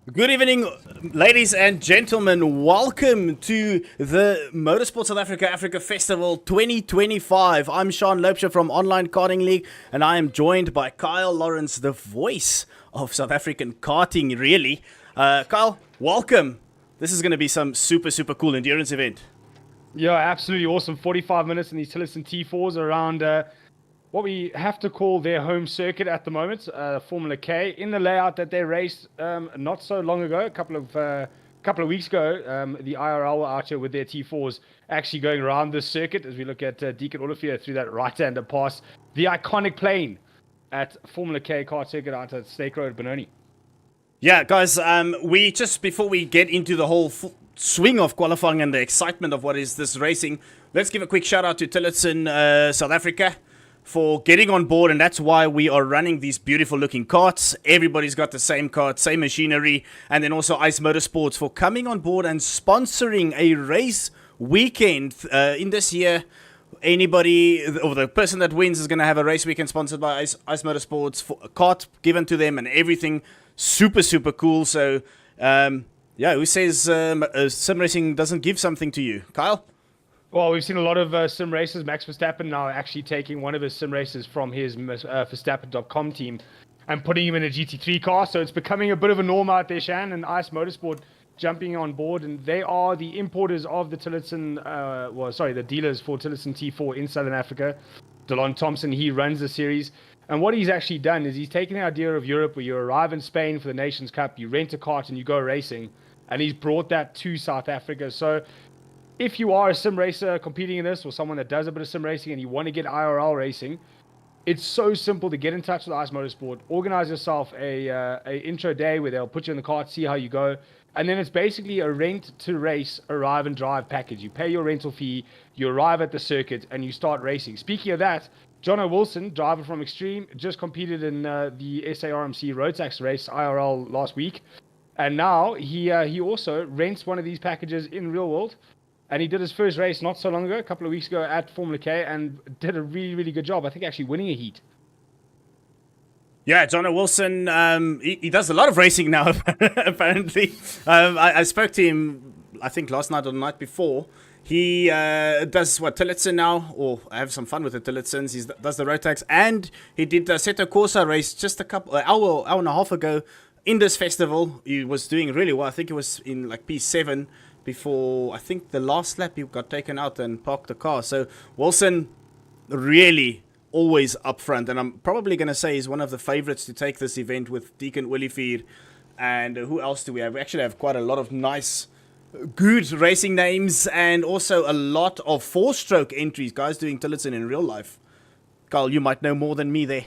Good evening, ladies and gentlemen. Welcome to the Motorsport South Africa Festival 2025. I'm Sean Loebscher from Online Karting League, and I am joined by Kyle Lawrence, the voice of South African karting, really. Kyle, welcome. This is going to be some super cool endurance event. Yeah, absolutely awesome. 45 minutes in these Tillotson T4s around what we have to call their home circuit at the moment, Formula K, in the layout that they raced not so long ago, a couple of weeks ago. The IRL were out here with their T4s actually going around this circuit as we look at Deacon Unofficial through that right-hander pass. The iconic plane at Formula K kart circuit out at Snake Road, Benoni. Yeah, guys, we just, before we get into the whole swing of qualifying and the excitement of what is this racing, let's give a quick shout out to Tillotson South Africa for getting on board, and that's why we are running these beautiful looking karts. Everybody's got the same kart, same machinery, and then also Ice Motorsports for coming on board and sponsoring a race weekend in this year. Anybody, or the person that wins, is going to have a race weekend sponsored by Ice Motorsports, for a kart given to them and everything. Super cool. So yeah, who says sim racing doesn't give something to you? Kyle? Well, we've seen a lot of sim races. Max Verstappen now actually taking one of his sim races from his Verstappen.com team and putting him in a GT3 car. So it's becoming a bit of a norm out there, Shan, and Ice Motorsport jumping on board. And they are the importers of the Tillotson, the dealers for Tillotson T4 in Southern Africa. Delon Thompson, he runs the series. And what he's actually done is he's taken the idea of Europe where you arrive in Spain for the Nations Cup, you rent a kart and you go racing. And he's brought that to South Africa. So if you are a sim racer competing in this, or someone that does a bit of sim racing and you want to get IRL racing, it's so simple to get in touch with Ice Motorsport, organize yourself a intro day where they'll put you in the kart, see how you go, and then it's basically a rent to race, arrive and drive package. You pay your rental fee, you arrive at the circuit, and you start racing. Speaking of that, Jono Wilson, driver from Extreme, just competed in the SARMC Road Tax race IRL last week, and now he also rents one of these packages in real world. And he did his first race not so long ago, a couple of weeks ago at Formula K, and did a really good job. I think actually winning a heat. Yeah, Jono Wilson, he does a lot of racing now, apparently. I spoke to him, I think, last night or the night before. He does, Tillotson now, or I have some fun with the Tillotsons. He does the road tax, and he did the Assetto Corsa race just hour and a half ago in this festival. He was doing really well. I think it was in like P7. Before, I think the last lap he got taken out and parked the car. So Wilson really always up front, and I'm probably going to say he's one of the favorites to take this event with Deacon Willifeer. And who else do we have? We actually have quite a lot of nice, good racing names, and also a lot of four-stroke entries, guys doing Tillotson in real life. Carl, you might know more than me there.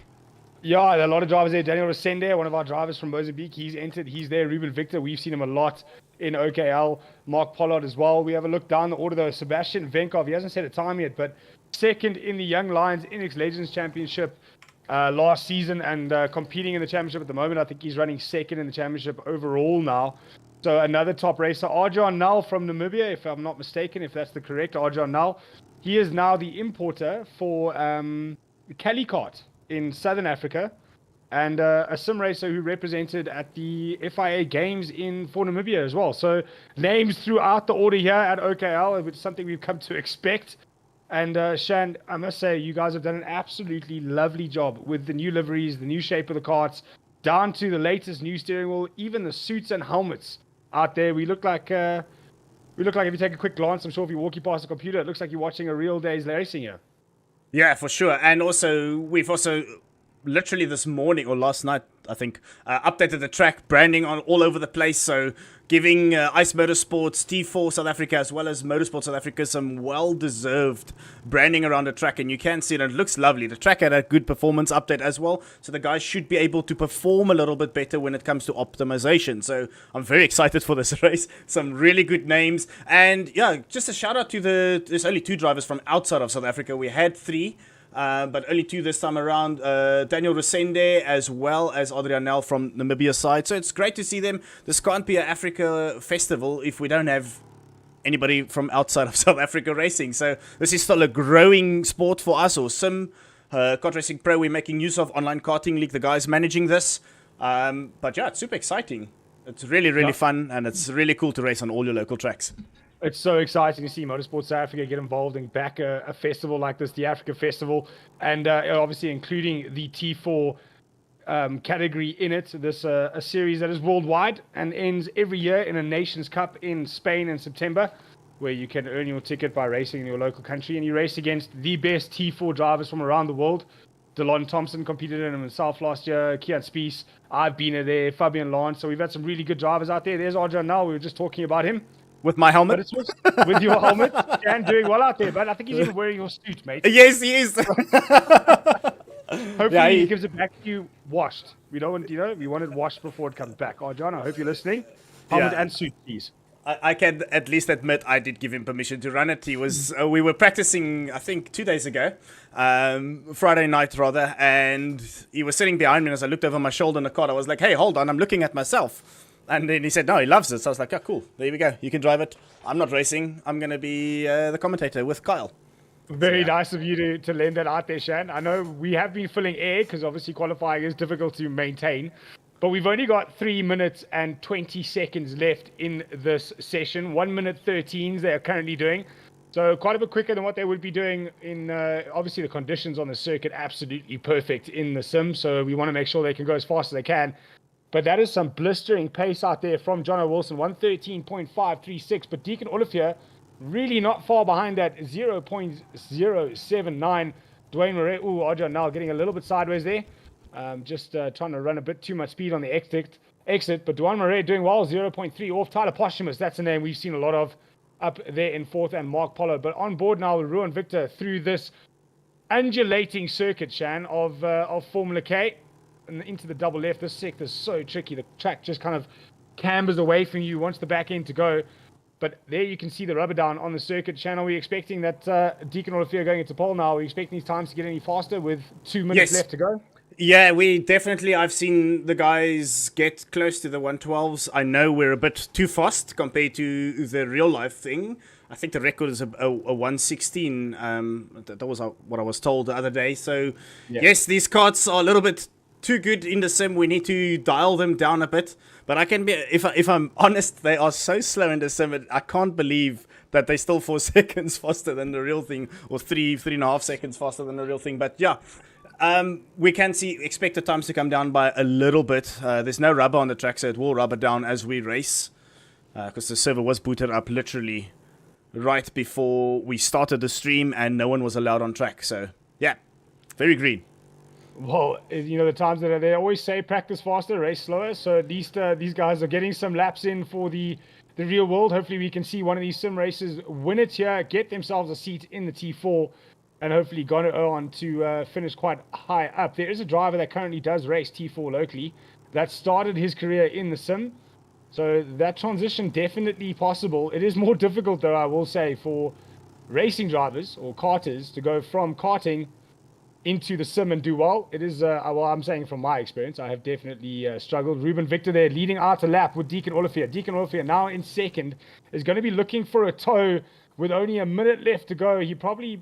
Yeah, there are a lot of drivers there. Daniel Resende, one of our drivers from Mozambique, he's entered. He's there. Ruben Victor, we've seen him a lot in OKL. Mark Pollard as well. We have a look down the order though. Sebastian Venkov, he hasn't set a time yet, but second in the Young Lions NX Legends Championship last season, and competing in the championship at the moment. I think he's running second in the championship overall now. So another top racer, Arjan Null from Namibia, if I'm not mistaken, if that's the correct Arjan Null. He is now the importer for Cali Kart in Southern Africa, and a sim racer who represented at the FIA Games for Namibia as well. So names throughout the order here at OKL, which is something we've come to expect. And Shan, I must say, you guys have done an absolutely lovely job with the new liveries, the new shape of the karts, down to the latest new steering wheel, even the suits and helmets out there. We look like if you take a quick glance, I'm sure if you walk past the computer, it looks like you're watching a real day's racing here. Yeah, for sure. And also, we've also literally this morning or last night, I think, updated the track, branding on all over the place. So giving Ice Motorsports T4 South Africa as well as Motorsport South Africa some well-deserved branding around the track. And you can see it. It looks lovely. The track had a good performance update as well. So the guys should be able to perform a little bit better when it comes to optimization. So I'm very excited for this race. Some really good names. And yeah, just a shout out to there's only 2 drivers from outside of South Africa. We had 3. But only 2 this time around. Daniel Resende as well as Adrianel from Namibia side. So it's great to see them. This can't be an Africa festival if we don't have anybody from outside of South Africa racing. So this is still a growing sport for us, or sim. Kart Racing Pro, we're making use of Online Karting League, the guys managing this. But yeah, it's super exciting. It's really, really fun, and it's really cool to race on all your local tracks. It's so exciting to see Motorsport South Africa get involved and back a festival like this, the Africa Festival, and obviously including the T4 category in it. This a series that is worldwide and ends every year in a Nations Cup in Spain in September, where you can earn your ticket by racing in your local country, and you race against the best T4 drivers from around the world. Delon Thompson competed in himself last year, Kian Spies, I've been there, Fabian Lance, so we've had some really good drivers out there. There's Arjan now, we were just talking about him. With my helmet? But it's with your helmet, and doing well out there, but I think he's even wearing your suit, mate. Yes, he is. Hopefully he gives it back to you washed. We don't want, we want it washed before it comes back. Arjan, I hope you're listening. Helmet and suit, please. I can at least admit I did give him permission to run it. He was, we were practicing, I think, 2 days ago, Friday night rather, and he was sitting behind me, and as I looked over my shoulder in the car, I was like, hey, hold on, I'm looking at myself. And then he said, no, he loves it. So I was like, oh, cool, there we go. You can drive it. I'm not racing. I'm going to be the commentator with Kyle. Very nice of you to lend that out there, Shan. I know we have been filling air because obviously qualifying is difficult to maintain. But we've only got 3 minutes and 20 seconds left in this session. 1 minute 13s they are currently doing. So quite a bit quicker than what they would be doing in, obviously the conditions on the circuit, absolutely perfect in the sim. So we want to make sure they can go as fast as they can. But that is some blistering pace out there from Jono Wilson, 113.536. But Deacon Olivier really not far behind that 0.079. Dwayne Murray, Arjan now getting a little bit sideways there. Just trying to run a bit too much speed on the exit. But Dwayne Murray doing well, 0.3 off. Tyler Posthumous, that's a name we've seen a lot of up there in fourth, and Mark Polo. But on board now with Ruan Victor through this undulating circuit, Shan, of Formula K. And into the double left. This sector is so tricky. The track just kind of cambers away from you, wants the back end to go. But there you can see the rubber down on the circuit. Shan, are we expecting that Deacon Olivier going into pole now? Are we expecting his times to get any faster with 2 minutes left to go? Yeah, we definitely, I've seen the guys get close to the 112s. I know we're a bit too fast compared to the real life thing. I think the record is a 116. That was what I was told the other day. So yes, these karts are a little bit too good in the sim. We need to dial them down a bit. But I can be, if I'm honest, they are so slow in the sim. I can't believe that they're still 4 seconds faster than the real thing, or 3.5 seconds faster than the real thing. But yeah, we can expect the times to come down by a little bit. There's no rubber on the track, so it will rubber down as we race, because the server was booted up literally right before we started the stream, and no one was allowed on track. So yeah, very green. Well, the times that they always say practice faster, race slower. So at least these guys are getting some laps in for the real world. Hopefully we can see one of these sim races win it here, get themselves a seat in the T4, and hopefully go on to finish quite high up. There is a driver that currently does race T4 locally that started his career in the sim. So that transition definitely possible. It is more difficult, though, I will say, for racing drivers or karters to go from karting into the sim and do well. It is, well, I'm saying from my experience, I have definitely struggled. Ruben Victor there leading out a lap with Deacon Olivier. Deacon Olivier now in second is going to be looking for a toe with only a minute left to go. He probably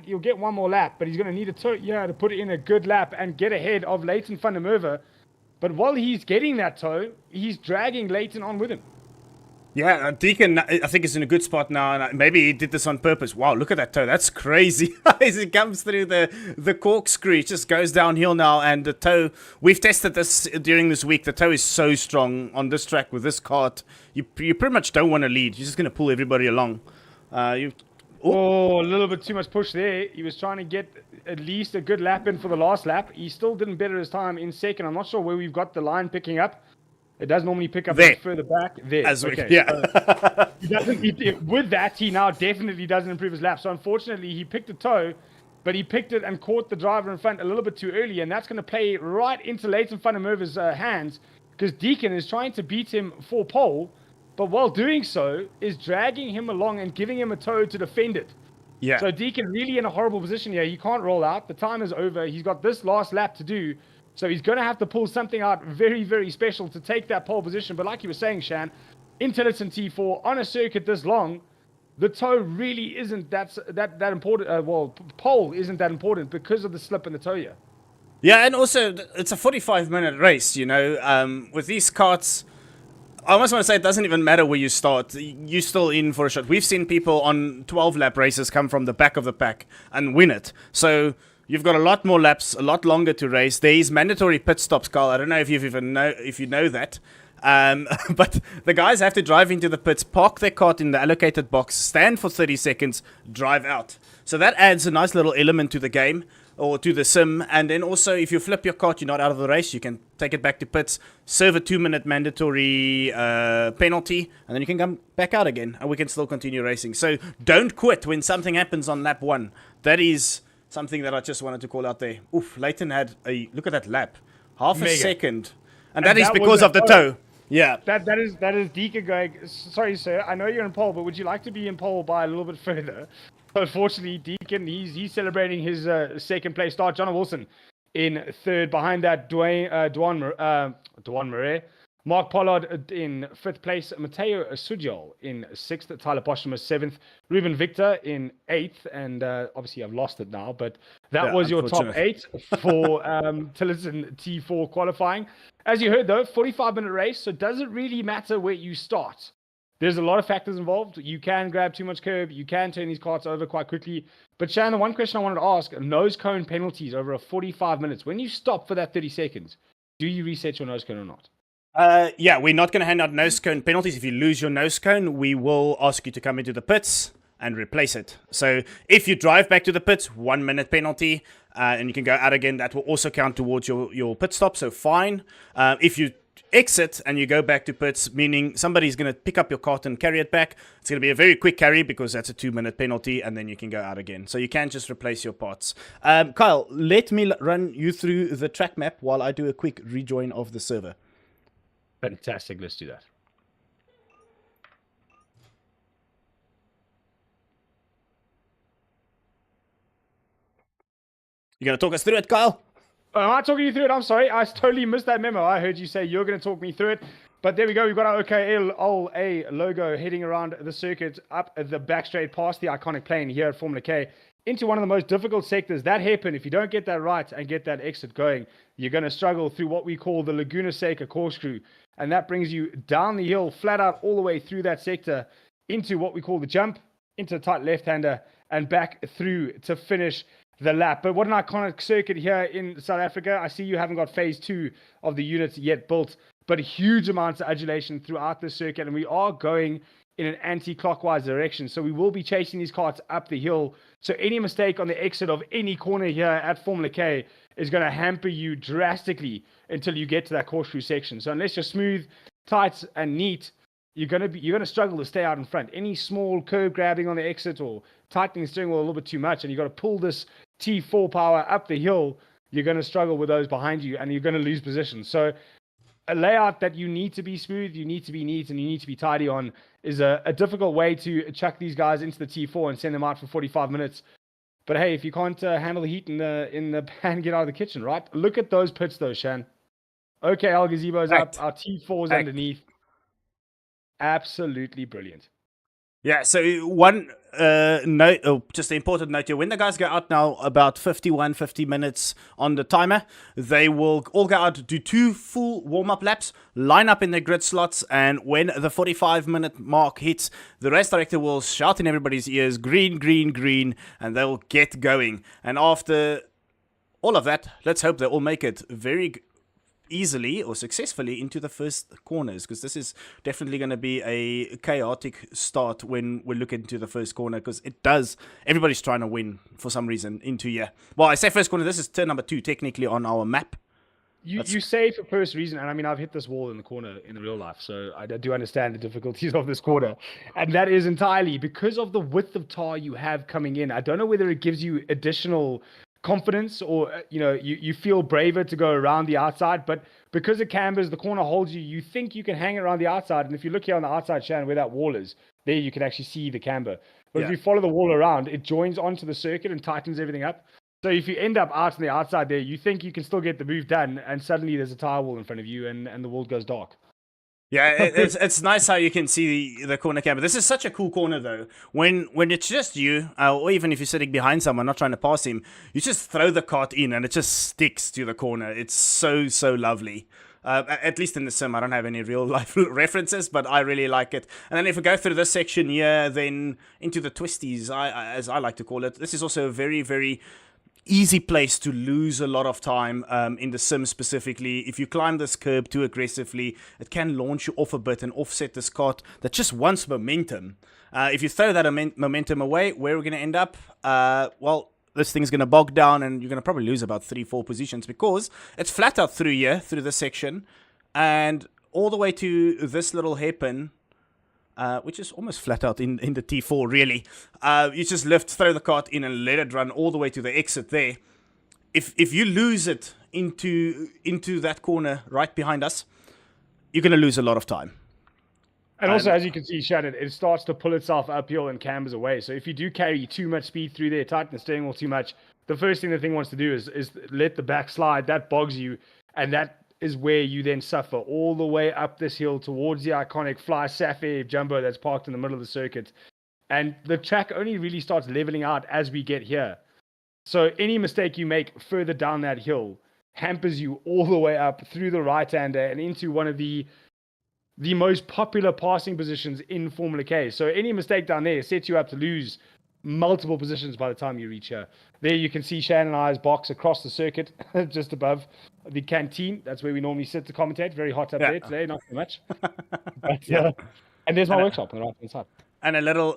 he'll get one more lap, but he's going to need a toe to put in a good lap and get ahead of Leighton van der Merwe. But while he's getting that toe, he's dragging Leighton on with him. Yeah, Deacon, I think, is in a good spot now, and maybe he did this on purpose. Wow, look at that toe. That's crazy. As he comes through the corkscrew, it just goes downhill now, and the toe, we've tested this during this week. The toe is so strong on this track with this kart. You pretty much don't want to lead. You're just going to pull everybody along. A little bit too much push there. He was trying to get at least a good lap in for the last lap. He still didn't better his time in second. I'm not sure where we've got the line picking up. It does normally pick up a bit further back. There. Yeah. With that, he now definitely doesn't improve his lap. So unfortunately, he picked a toe, but he picked it and caught the driver in front a little bit too early. And that's going to play right into Leighton van der Merwe's hands, because Deacon is trying to beat him for pole, but while doing so, is dragging him along and giving him a toe to defend it. Yeah. So Deacon really in a horrible position here. He can't roll out. The time is over. He's got this last lap to do. So he's going to have to pull something out very, very special to take that pole position. But like you were saying, Shan, in Tillotson T4, on a circuit this long, the toe really isn't that important. Pole isn't that important because of the slip in the toe here. Yeah, and also, it's a 45-minute race, with these karts. I almost want to say it doesn't even matter where you start. You're still in for a shot. We've seen people on 12-lap races come from the back of the pack and win it. So you've got a lot more laps, a lot longer to race. There is mandatory pit stops, Carl. I don't know if you know that. But the guys have to drive into the pits, park their cart in the allocated box, stand for 30 seconds, drive out. So that adds a nice little element to the game, or to the sim. And then also, if you flip your cart, you're not out of the race, you can take it back to pits, serve a 2-minute mandatory penalty, and then you can come back out again, and we can still continue racing. So don't quit when something happens on lap 1. That is something that I just wanted to call out there. Oof, Leighton had a look at that lap, half a second, and that is because of the toe. Yeah, that is Deacon going. Sorry, sir. I know you're in pole, but would you like to be in pole by a little bit further? Unfortunately, Deacon, he's celebrating his second place start. John Wilson in third. Behind that, Duan Murray. Mark Pollard in 5th place. Matteo Sujol in 6th. Tyler Posthuma 7th. Ruben Victor in 8th. And obviously, I've lost it now, but that was your top 8 for Tillotson T4 qualifying. As you heard, though, 45-minute race, so does it really matter where you start? There's a lot of factors involved. You can grab too much curb. You can turn these carts over quite quickly. But Shan, the one question I wanted to ask, nose cone penalties over a 45 minutes. When you stop for that 30 seconds, do you reset your nose cone or not? Yeah, we're not going to hand out nose cone penalties. If you lose your nose cone, we will ask you to come into the pits and replace it. So if you drive back to the pits, 1-minute penalty, and you can go out again. That will also count towards your pit stop, so fine. If you exit and you go back to pits, meaning somebody's going to pick up your cart and carry it back, it's going to be a very quick carry because that's a 2-minute penalty, and then you can go out again. So you can just replace your parts. Kyle, let me run you through the track map while I do a quick rejoin of the server. Fantastic, let's do that. You going to talk us through it, Kyle? Am I talking you through it? I'm sorry. I totally missed that memo. I heard you say you're going to talk me through it. But there we go. We've got our OKLA logo heading around the circuit up the back straight past the iconic plane here at Formula K into one of the most difficult sectors. That hairpin, if you don't get that right and get that exit going, you're going to struggle through what we call the Laguna Seca corkscrew. And that brings you down the hill, flat out all the way through that sector into what we call the jump, into the tight left-hander, and back through to finish the lap. But what an iconic circuit here in South Africa. I see you haven't got phase 2 of the units yet built, but huge amounts of adulation throughout the circuit, and we are going in an anti-clockwise direction. So we will be chasing these carts up the hill. So any mistake on the exit of any corner here at Formula K is going to hamper you drastically until you get to that corkscrew section. So unless you're smooth, tight, and neat, you're going to struggle to stay out in front. Any small curve grabbing on the exit or tightening the steering wheel a little bit too much, and you've got to pull this T4 power up the hill, you're going to struggle with those behind you, and you're going to lose position. So a layout that you need to be smooth, you need to be neat, and you need to be tidy on is a difficult way to chuck these guys into the T4 and send them out for 45 minutes. But hey, if you can't handle the heat in the pan, get out of the kitchen, right? Look at those pits though, Shan. Okay, Al Gazebo's up, our T4's underneath. Absolutely brilliant. Yeah, so one note, just an important note here, when the guys go out now about 50 minutes on the timer, they will all go out, do 2 full warm-up laps, line up in their grid slots, and when the 45-minute mark hits, the race director will shout in everybody's ears, green, green, green, and they'll get going. And after all of that, let's hope they all make it very easily or successfully into the first corners, because this is definitely going to be a chaotic start when we look into the first corner, because everybody's trying to win for some reason into here. Well, I say first corner, this is turn number 2 technically on our map. You say for first reason, and I mean, I've hit this wall in the corner in real life, so I do understand the difficulties of this corner, and that is entirely because of the width of tar you have coming in. I don't know whether it gives you additional confidence or you feel braver to go around the outside, but because it cambers, the corner holds you, you think you can hang it around the outside. And if you look here on the outside, Shannon, where that wall is, there you can actually see the camber. But if you follow the wall around, it joins onto the circuit and tightens everything up. So if you end up out on the outside there, you think you can still get the move done, and suddenly there's a tire wall in front of you and the world goes dark. Yeah, it's nice how you can see the corner camera. This is such a cool corner, though. When it's just you, or even if you're sitting behind someone, not trying to pass him, you just throw the cart in and it just sticks to the corner. It's so lovely. At least in the sim, I don't have any real life references, but I really like it. And then if we go through this section here, then into the twisties, as I like to call it, this is also a very, very easy place to lose a lot of time in the sim specifically. If you climb this curb too aggressively, it can launch you off a bit and offset this kart that just wants momentum. If you throw that momentum away, where are we going to end up? Well, this thing's going to bog down and you're going to probably lose about 3-4 positions because it's flat out through here, through this section, and all the way to this little hairpin, which is almost flat out in the T4, really. You just throw the kart in and let it run all the way to the exit there. If you lose it into that corner right behind us, you're going to lose a lot of time. And also, as you can see, Shannon, it starts to pull itself uphill and cambers away. So if you do carry too much speed through there, tighten the steering wheel too much, the first thing the thing wants to do is let the back slide. That bogs you, and that is where you then suffer all the way up this hill towards the iconic Fly Safair Jumbo that's parked in the middle of the circuit. And the track only really starts leveling out as we get here. So any mistake you make further down that hill hampers you all the way up through the right-hander and into one of the most popular passing positions in Formula K. So any mistake down there sets you up to lose multiple positions by the time you reach here. There you can see Shan and I's box across the circuit, just above the canteen. That's where we normally sit to commentate. Very hot up there today, not so much. But, and there's my workshop on the right-hand side. And a little,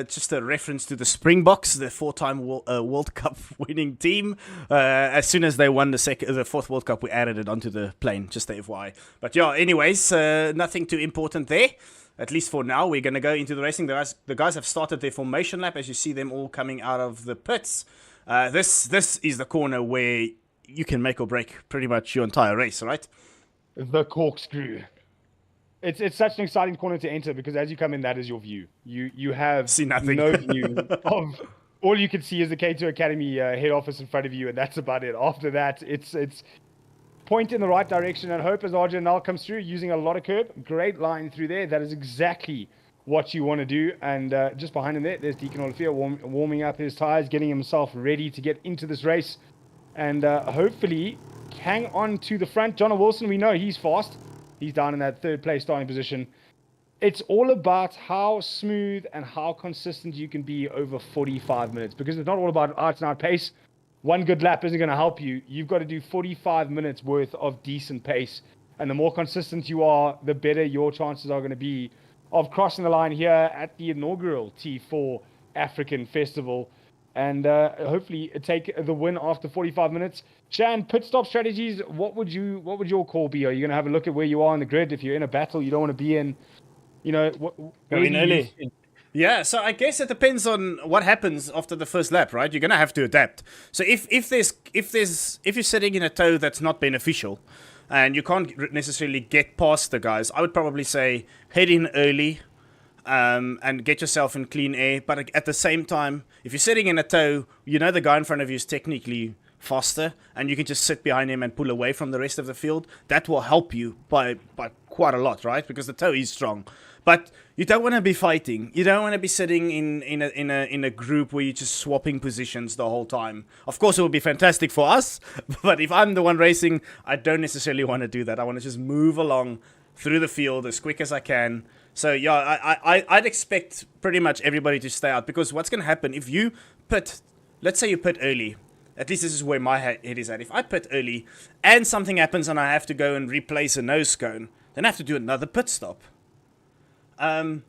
just a reference to the Springboks, the 4-time World Cup winning team. As soon as they won the fourth World Cup, we added it onto the plane, just the FYI. But yeah, anyways, nothing too important there. At least for now, we're going to go into the racing. The guys have started their formation lap, as you see them all coming out of the pits. This is the corner where you can make or break pretty much your entire race, right? The corkscrew. It's such an exciting corner to enter because as you come in, that is your view. You have see nothing. No view of all you can see is the K2 Academy head office in front of you, and that's about it. After that, it's point in the right direction and hope as RJ Nal comes through using a lot of curb. Great line through there. That is exactly what you want to do. And just behind him there's Deacon Olafia warming up his tires, getting himself ready to get into this race, and hopefully hang on to the front. John Wilson, we know he's fast. He's down in that third place starting position. It's all about how smooth and how consistent you can be over 45 minutes because it's not all about out-and-out pace. One good lap isn't going to help you. You've got to do 45 minutes worth of decent pace. And the more consistent you are, the better your chances are going to be of crossing the line here at the inaugural T4 African Festival. And hopefully take the win after 45 minutes. Shan, pit stop strategies, what would your call be? Are you going to have a look at where you are on the grid? If you're in a battle you don't want to be in, go in early. Yeah, so I guess it depends on what happens after the first lap, right? You're going to have to adapt. So if you're sitting in a tow that's not beneficial and you can't necessarily get past the guys, I would probably say head in early. And get yourself in clean air. But at the same time, if you're sitting in a tow, the guy in front of you is technically faster, and you can just sit behind him and pull away from the rest of the field. That will help you by quite a lot, right? Because the tow is strong. But you don't want to be fighting. You don't want to be sitting in a group where you're just swapping positions the whole time. Of course, it would be fantastic for us, but if I'm the one racing, I don't necessarily want to do that. I want to just move along through the field as quick as I can. So, yeah, I'd expect pretty much everybody to stay out. Because what's going to happen if you pit, let's say you pit early. At least this is where my head is at. If I pit early and something happens and I have to go and replace a nose cone, then I have to do another pit stop. So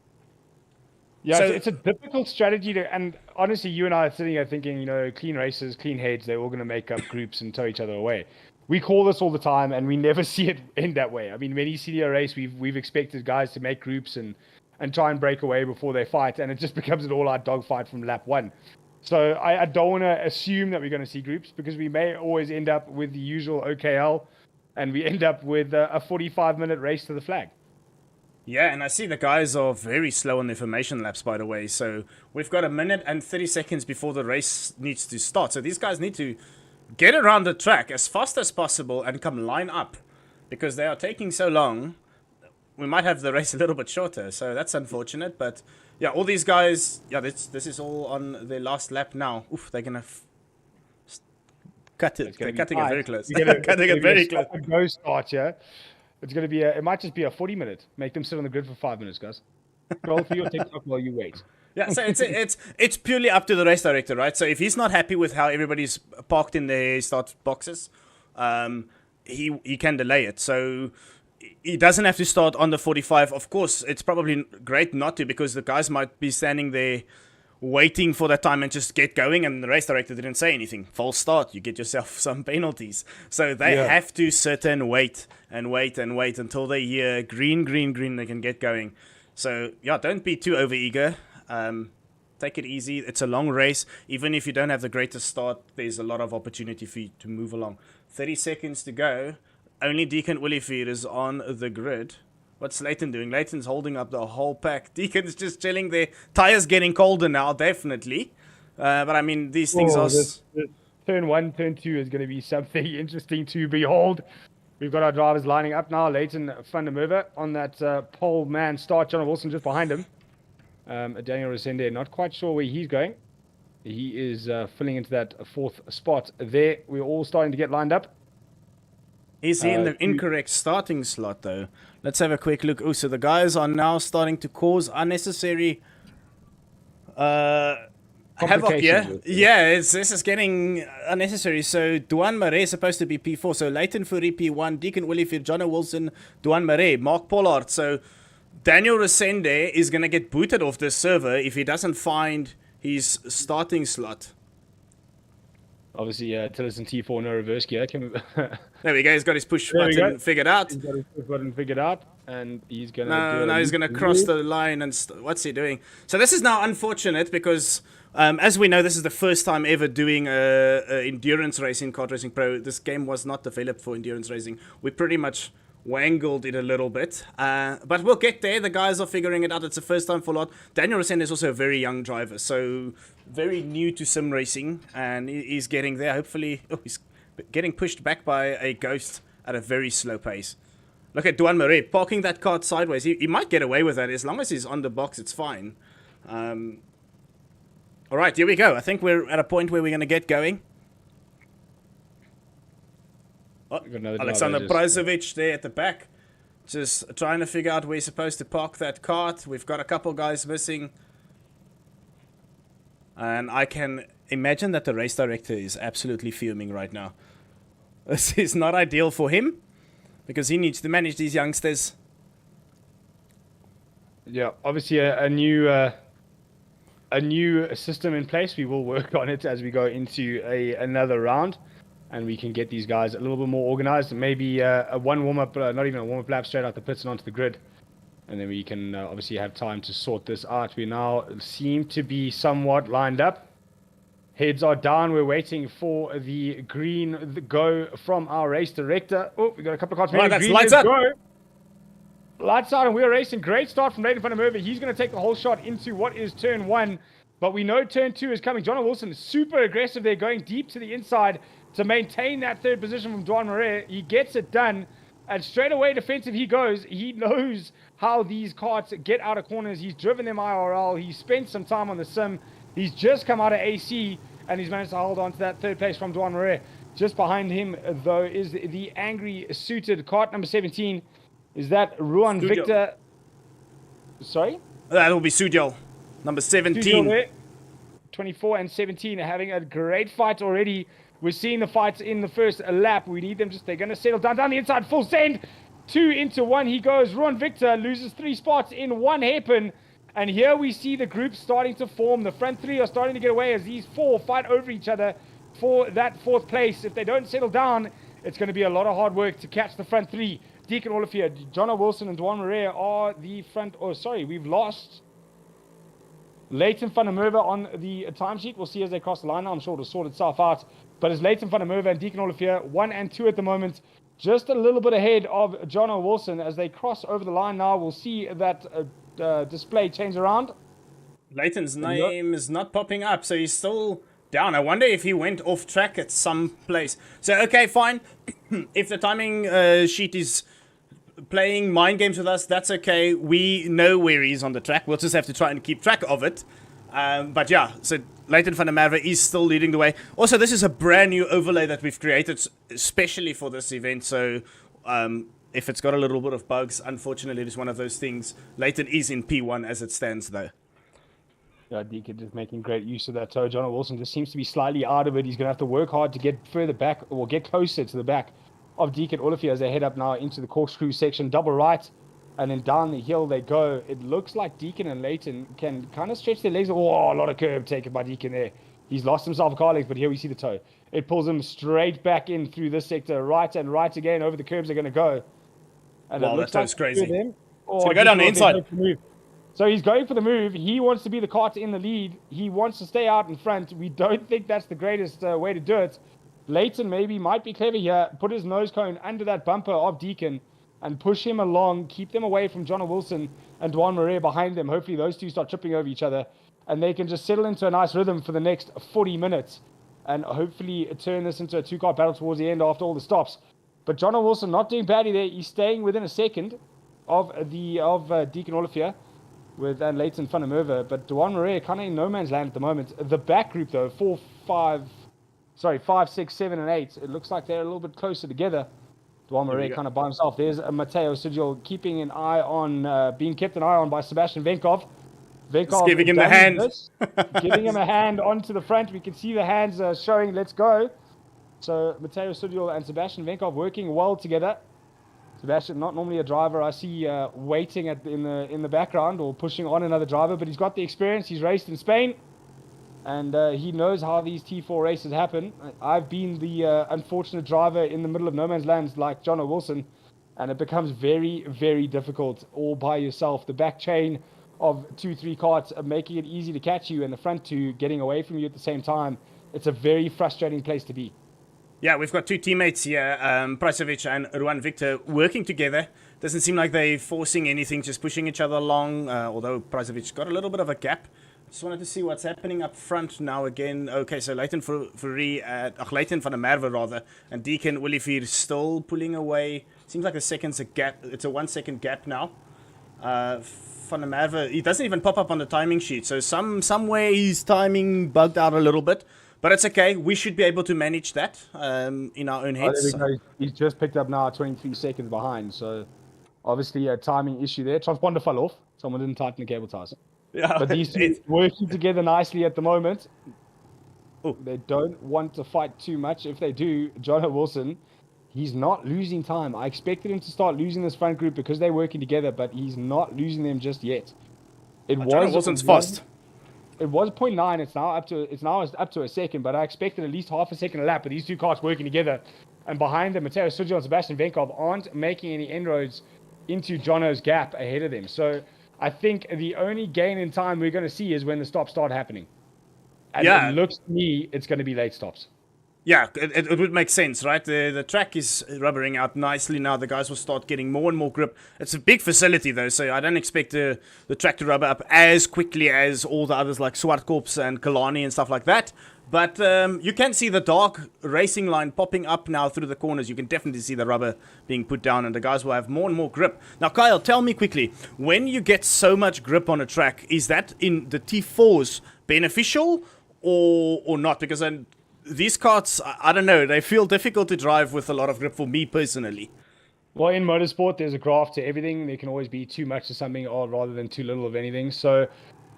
it's a difficult strategy and honestly, you and I are sitting here thinking, clean races, clean heads, they're all going to make up groups and tow each other away. We call this all the time, and we never see it end that way. I mean, many senior race, we've expected guys to make groups and try and break away before they fight, and it just becomes an all-out dogfight from lap one. So I don't want to assume that we're going to see groups because we may always end up with the usual OKL, and we end up with a 45-minute race to the flag. Yeah, and I see the guys are very slow on their formation laps, by the way. So we've got 1 minute and 30 seconds before the race needs to start. So these guys need to get around the track as fast as possible and come line up because they are taking so long. We might have the race a little bit shorter, so that's unfortunate. But yeah, all these guys, this is all on their last lap now. Oof, they're gonna Cut it. They're cutting it very close. Cutting Cutting it very close. Go start, yeah. It's going to be it might just be a 40-minute. Make them sit on the grid for 5 minutes, guys. Roll for your TikTok while you wait. Yeah, so it's purely up to the race director, right? So if he's not happy with how everybody's parked in their start boxes, he can delay it. So he doesn't have to start on the 45. Of course, it's probably great not to, because the guys might be standing there waiting for that time and just get going, and the race director didn't say anything. False start, you get yourself some penalties. So they have to sit and wait and wait and wait until they hear green, green, green, they can get going. So yeah, don't be too overeager. Take it easy. It's a long race. Even if you don't have the greatest start, there's a lot of opportunity for you to move along. 30 seconds to go. Only Deacon Willifeed is on the grid. What's Leighton doing? Leighton's holding up the whole pack. Deacon's just chilling there. Tires getting colder now, definitely. But I mean, these things are... Turn 1, turn 2 is going to be something interesting to behold. We've got our drivers lining up now. Leighton van der Merwe on that pole man start. John Wilson just behind him. Daniel Resende, not quite sure where he's going. He is filling into that fourth spot there. We're all starting to get lined up. Is he in the incorrect starting slot, though? Let's have a quick look. Oh, so the guys are now starting to cause unnecessary havoc here. Yeah, this is getting unnecessary. So Duan Marais is supposed to be P4. So Leighton Fourie P1, Deacon Willifeed, Johnny Wilson, Duan Marais, Mark Pollard. So Daniel Resende is going to get booted off this server if he doesn't find his starting slot. Obviously, Tillotson T4, no reverse gear. There we go. He's got his push button figured out. He's got his push button figured out, and he's going to... No, he's going to cross the line, and what's he doing? So this is now unfortunate because, as we know, this is the first time ever doing endurance racing, Kart Racing Pro. This game was not developed for endurance racing. We pretty much wangled it a little bit, but we'll get there. The guys are figuring it out. It's the first time for a lot. Daniel Resende is also a very young driver, so very new to sim racing, and he's getting there. Hopefully, he's getting pushed back by a Ghost at a very slow pace. Look at Duan Marais parking that kart sideways. He might get away with that as long as he's on the box. It's fine. All right, here we go. I think we're at a point where we're going to get going. Oh, Alexander Brazovic there at the back, just trying to figure out where he's supposed to park that kart. We've got a couple guys missing, and I can imagine that the race director is absolutely fuming right now. This is not ideal for him because he needs to manage these youngsters. Yeah, obviously a new system in place. We will work on it as we go into another round. And we can get these guys a little bit more organized. Maybe a one warm-up, not even a warm-up lap, straight out the pits and onto the grid. And then we can obviously have time to sort this out. We now seem to be somewhat lined up. Heads are down. We're waiting for the green go from our race director. Oh, we got a couple of cars. Right, that's lights up. Go. Lights out, and we're racing. Great start from Leighton van der Merwe. He's going to take the whole shot into what is turn 1. But we know turn 2 is coming. John Wilson is super aggressive there, going deep to the inside to maintain that third position from Duan Marais. He gets it done, and straight away defensive he goes. He knows how these karts get out of corners. He's driven them IRL. He's spent some time on the sim. He's just come out of AC, and he's managed to hold on to that third place from Duan Marais. Just behind him, though, is the angry suited kart number 17. Is that Ruan Studio. Victor? Sorry? That will be Sujal, number 17. 24 and 17 are having a great fight already. We're seeing the fights in the first lap. We need them they're going to settle down the inside. Full send. 2 into 1. He goes. Ruan Victor loses 3 spots in 1 hairpin. And here we see the group starting to form. The front 3 are starting to get away as these 4 fight over each other for that 4th place. If they don't settle down, it's going to be a lot of hard work to catch the front 3. Deacon Willifeed, Johnny Wilson, and Duan Marais are the front. Oh, sorry, we've lost Leighton van der Merwe on the timesheet. We'll see as they cross the line now. I'm sure it'll sort itself out. But it's Leighton van der Merwe and Deacon Willifeed, 1 and 2 at the moment. Just a little bit ahead of Johnny Wilson. As they cross over the line now, we'll see that display change around. Leighton's name is not popping up, so he's still down. I wonder if he went off track at some place. So, okay, fine. If the timing sheet is playing mind games with us, that's okay. We know where he's on the track. We'll just have to try and keep track of it. But yeah, so Leighton van der Merwe is still leading the way. Also, this is a brand new overlay that we've created especially for this event. So if it's got a little bit of bugs, unfortunately, it is one of those things. Leighton is in P1 as it stands, though. Yeah, Deacon just making great use of that toe. John Wilson just seems to be slightly out of it. He's going to have to work hard to get further back or get closer to the back of Deacon Olafia as they head up now into the corkscrew section. Double right, and then down the hill they go. It looks like Deacon and Leighton can kind of stretch their legs. Oh, a lot of curb taken by Deacon there. He's lost himself a car legs, but here we see the toe. It pulls him straight back in through this sector. Right and right again. Over the curbs they're going to go. And wow, that toe's crazy. It's going to go down the inside. So he's going for the move. He wants to be the kart in the lead. He wants to stay out in front. We don't think that's the greatest way to do it. Leighton maybe might be clever here. Put his nose cone under that bumper of Deacon and push him along. Keep them away from John Wilson and Duan Marais behind them. Hopefully those two start tripping over each other. And they can just settle into a nice rhythm for the next 40 minutes. And hopefully turn this into a two-car battle towards the end after all the stops. But John Wilson not doing badly there. He's staying within a second of Deacon Olafia with Leighton van der Merwe, but Duan Marais kind of in no man's land at the moment. The back group though, 5, 6, 7, and 8. It looks like they're a little bit closer together. Duan Marais kind of by himself. There's Matteo Sigil keeping an eye on, being kept an eye on by Sebastian Venkov. Venkov giving him the hand. Giving him a hand onto the front. We can see the hands showing, let's go. So Matteo Sigil and Sebastian Venkov working well together. Sebastian, not normally a driver I see waiting in the background or pushing on another driver, but he's got the experience. He's raced in Spain, and he knows how these T4 races happen. I've been the unfortunate driver in the middle of no man's land like John Wilson, and it becomes very, very difficult all by yourself. The back chain of 2-3 karts are making it easy to catch you, and the front two getting away from you at the same time. It's a very frustrating place to be. Yeah, we've got two teammates here, Prasovic and Ruan Victor, working together. Doesn't seem like they're forcing anything, just pushing each other along, although Prasovic got a little bit of a gap. Just wanted to see what's happening up front now again. Okay, so Leighton van der Merwe rather, and Deacon Olafia still pulling away. Seems like a gap. It's a 1 second gap now. Van der Merwe, he doesn't even pop up on the timing sheet, so somewhere his timing bugged out a little bit. But it's okay. We should be able to manage that in our own heads. He's just picked up now 23 seconds behind. So obviously a timing issue there. Transponder fell off. Someone didn't tighten the cable ties. Yeah, but these two working together nicely at the moment. Ooh. They don't want to fight too much. If they do, John Wilson, he's not losing time. I expected him to start losing this front group because they're working together, but he's not losing them just yet. John Wilson's fast. It was 0.9. It's now up to a second, but I expected at least half a second a lap with these two cars working together. And behind them, Matteo Sigil and Sebastian Venkov aren't making any inroads into Jono's gap ahead of them. So I think the only gain in time we're going to see is when the stops start happening. And it looks to me it's going to be late stops. Yeah, it would make sense, right? The track is rubbering out nicely now. The guys will start getting more and more grip. It's a big facility, though, so I don't expect the track to rubber up as quickly as all the others like Swartkorps and Kyalami and stuff like that. But you can see the dark racing line popping up now through the corners. You can definitely see the rubber being put down, and the guys will have more and more grip. Now, Kyle, tell me quickly, when you get so much grip on a track, is that in the T4s beneficial or not? Because these karts, I don't know, they feel difficult to drive with a lot of grip for me personally. Well, in motorsport, there's a graph to everything. There can always be too much of something rather than too little of anything. So,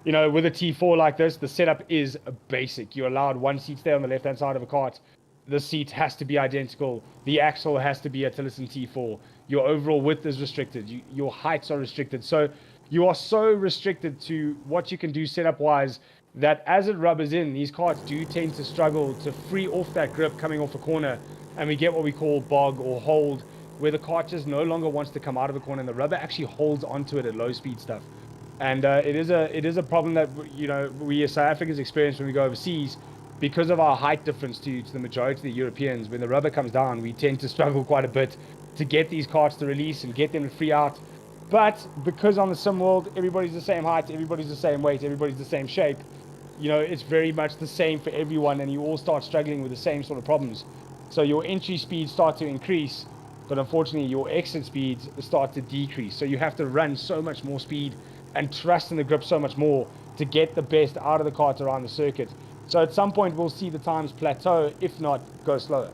you know, with a T4 like this, the setup is basic. You're allowed one seat there on the left-hand side of a kart. The seat has to be identical. The axle has to be a Tillotson T4. Your overall width is restricted. Your heights are restricted. So you are so restricted to what you can do setup-wise that as it rubbers in, these karts do tend to struggle to free off that grip coming off a corner, and we get what we call bog or hold, where the kart just no longer wants to come out of a corner and the rubber actually holds onto it at low speed stuff. And it is a problem that, you know, we as South Africans experience when we go overseas because of our height difference to the majority of the Europeans. When the rubber comes down, we tend to struggle quite a bit to get these karts to release and get them to free out. But because on the sim world, everybody's the same height, everybody's the same weight, everybody's the same shape, you know, it's very much the same for everyone, and you all start struggling with the same sort of problems. So your entry speeds start to increase, but unfortunately your exit speeds start to decrease. So you have to run so much more speed and trust in the grip so much more to get the best out of the karts around the circuit. So at some point we'll see the times plateau, if not go slower.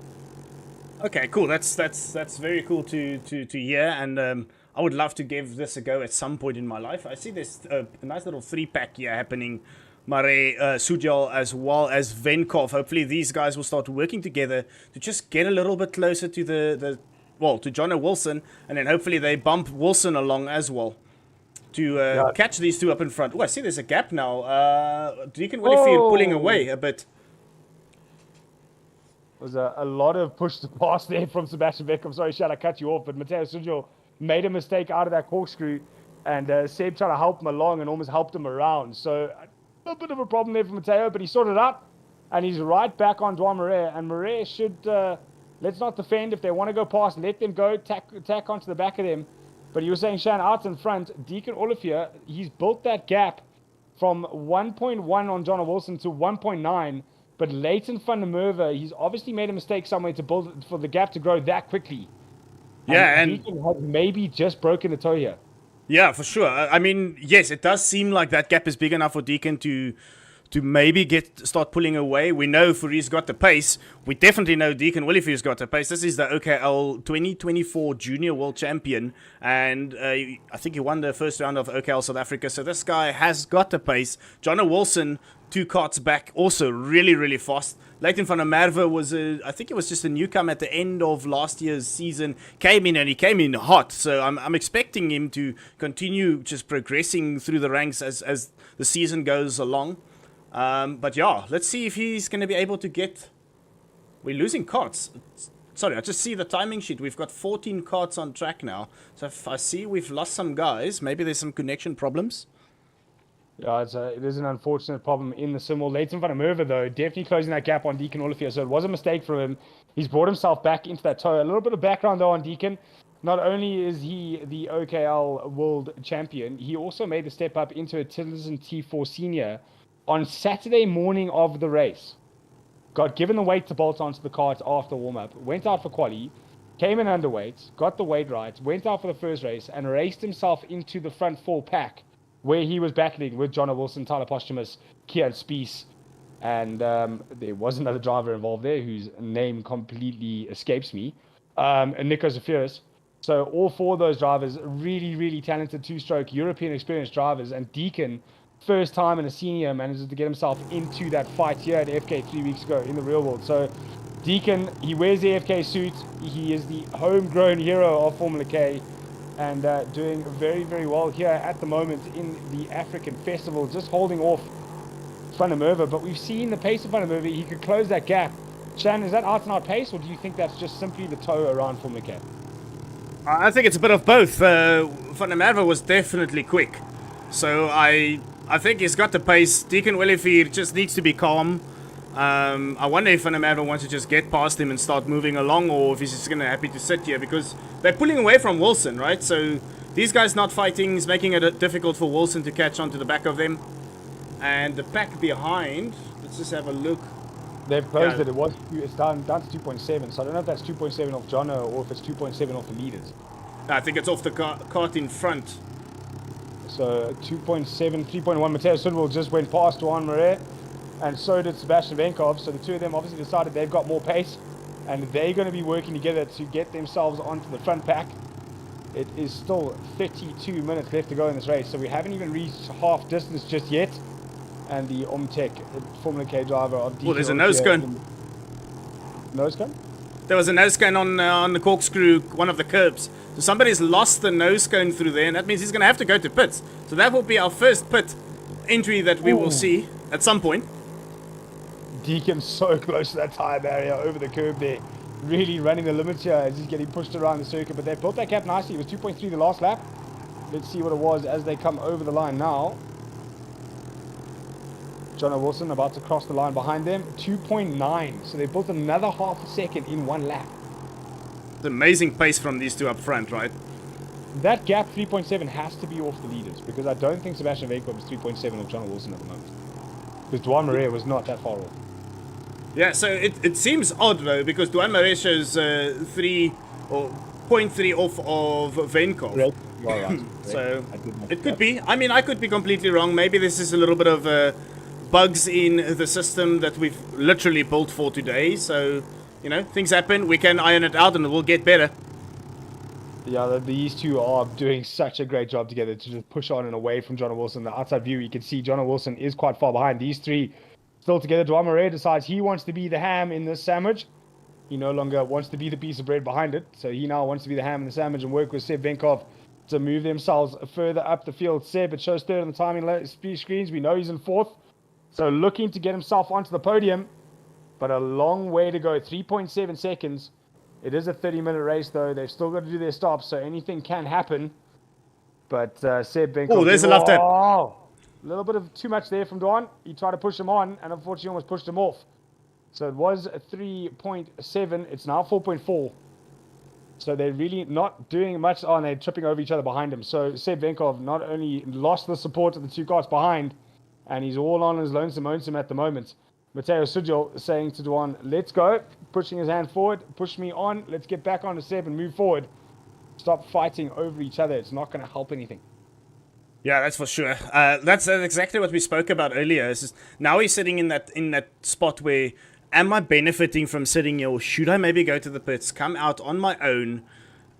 Okay, cool. That's very cool to hear, and I would love to give this a go at some point in my life. I see there's a nice little 3-pack here happening. Mare Sujal as well as Venkov. Hopefully these guys will start working together to just get a little bit closer to to Jono Wilson, and then hopefully they bump Wilson along as well to catch these two up in front. Oh, I see there's a gap now. Deacon Willifield pulling away a bit. There was a lot of push to pass there from Sebastian Venkov. Sorry, Shad, I cut you off, but Matteo Sujal made a mistake out of that corkscrew, and Seb tried to help him along and almost helped him around. So a bit of a problem there for Matteo, but he sorted it out, and he's right back on Dwan Marais, and Marais should, let's not defend. If they want to go past, let them go, tack onto the back of them. But you were saying, Shan, out in front, Deacon Olivier, he's built that gap from 1.1 on John Wilson to 1.9, but Leighton van der Merwe, he's obviously made a mistake somewhere to build for the gap to grow that quickly. Yeah, and Deacon has maybe just broken the toe here. Yeah, for sure. I mean, yes, it does seem like that gap is big enough for Deacon to maybe start pulling away. We know Furi's got the pace. We definitely know Deacon Willifier's got the pace. This is the OKL 2024 Junior World Champion, and I think he won the first round of OKL South Africa, so this guy has got the pace. Jono Wilson, 2 karts back, also really, really fast. Leighton van der Merwe was, I think it was just a newcomer at the end of last year's season, came in and he came in hot. So I'm expecting him to continue just progressing through the ranks as the season goes along. But yeah, let's see if he's going to be able to get... We're losing karts. Sorry, I just see the timing sheet. We've got 14 karts on track now. So if I see we've lost some guys, maybe there's some connection problems. Yeah, it is an unfortunate problem in the sim. Leighton van der Merwe, though, definitely closing that gap on Deacon Olivier. So it was a mistake for him. He's brought himself back into that toe. A little bit of background, though, on Deacon. Not only is he the OKL World Champion, he also made the step up into a Tillotson T4 Senior on Saturday morning of the race. Got given the weight to bolt onto the kart after warm-up, went out for quali, came in underweight, got the weight right, went out for the first race, and raced himself into the front 4 pack, where he was battling with Jono Wilson, Tyler Posthumus, Kian Spies, and there was another driver involved there whose name completely escapes me, and Nico Zafiris. So all 4 of those drivers, really, really talented 2-stroke European experienced drivers, and Deacon, first time in a senior, manages to get himself into that fight here at FK 3 weeks ago in the real world. So Deacon, he wears the FK suit, he is the homegrown hero of Formula K, and doing very, very well here at the moment in the African Festival, just holding off Van der Merwe. But we've seen the pace of Van der Merwe. He could close that gap. Shan, is that out and out pace, or do you think that's just simply the toe around Formula K? I think it's a bit of both. Van der Merwe was definitely quick, so I think he's got the pace. Deacon Willifie just needs to be calm. I wonder if Van der Merwe wants to just get past him and start moving along, or if he's just going to happy to sit here, because they're pulling away from Wilson, right? So these guys not fighting is making it difficult for Wilson to catch on to the back of them. And the pack behind, let's just have a look. They've closed it. It's down to 2.7, so I don't know if that's 2.7 off Jono or if it's 2.7 off the leaders. I think it's off the cart in front. So 2.7, 3.1. Matteo Sudwell just went past Juan Marais, and so did Sebastian Venkov. So the two of them obviously decided they've got more pace, and they're going to be working together to get themselves onto the front pack. It is still 32 minutes left to go in this race, so we haven't even reached half distance just yet. And the Omtech Formula K driver of well, there's a nose cone. Nose cone? There was a nose cone on the corkscrew, one of the curbs. So somebody's lost the nose cone through there, and that means he's going to have to go to pits. So that will be our first pit entry that we will see at some point. Deacon's so close to that tire barrier over the curb there. Really running the limits here as he's getting pushed around the circuit. But they built that gap nicely. It was 2.3 the last lap. Let's see what it was as they come over the line now. Jono Wilson about to cross the line behind them. 2.9. So they built another half a second in one lap. It's amazing pace from these two up front, right? That gap, 3.7, has to be off the leaders, because I don't think Sebastian Venkov is 3.7 off Jono Wilson at the moment. Because Duan Marais was not that far off. Yeah, so it seems odd though, because Duan Marais shows 3 or 0.3 off of Venkov. Right. You are right. So I did not it do could that. be. I mean, I could be completely wrong. Maybe this is a little bit of bugs in the system that we've literally built for today. So, you know, things happen. We can iron it out and it will get better. Yeah, these two are doing such a great job together to just push on and away from John Wilson. The outside view, you can see John Wilson is quite far behind. These three still together. Dwayne Murray decides he wants to be the ham in this sandwich. He no longer wants to be the piece of bread behind it. So he now wants to be the ham in the sandwich and work with Seb Venkov to move themselves further up the field. Seb, it shows third on the timing speed screens. We know he's in fourth. So looking to get himself onto the podium, but a long way to go. 3.7 seconds. It is a 30-minute race, though. They've still got to do their stops, so anything can happen. But Seb Venkov... Oh, there's a left turn. Oh, a little bit of too much there from Dwan. He tried to push him on, and unfortunately almost pushed him off. So it was 3.7. It's now 4.4. So they're really not doing much. Oh, and they're tripping over each other behind him. So Seb Venkov not only lost the support of the two cars behind, and he's all on his lonesome at the moment. Matteo Sugil saying to Dwan, let's go. Pushing his hand forward. Push me on. Let's get back onto Seb and move forward. Stop fighting over each other. It's not going to help anything. Yeah, that's for sure. That's exactly what we spoke about earlier. It's just, now he's sitting in that spot where, am I benefiting from sitting here, or should I maybe go to the pits, come out on my own,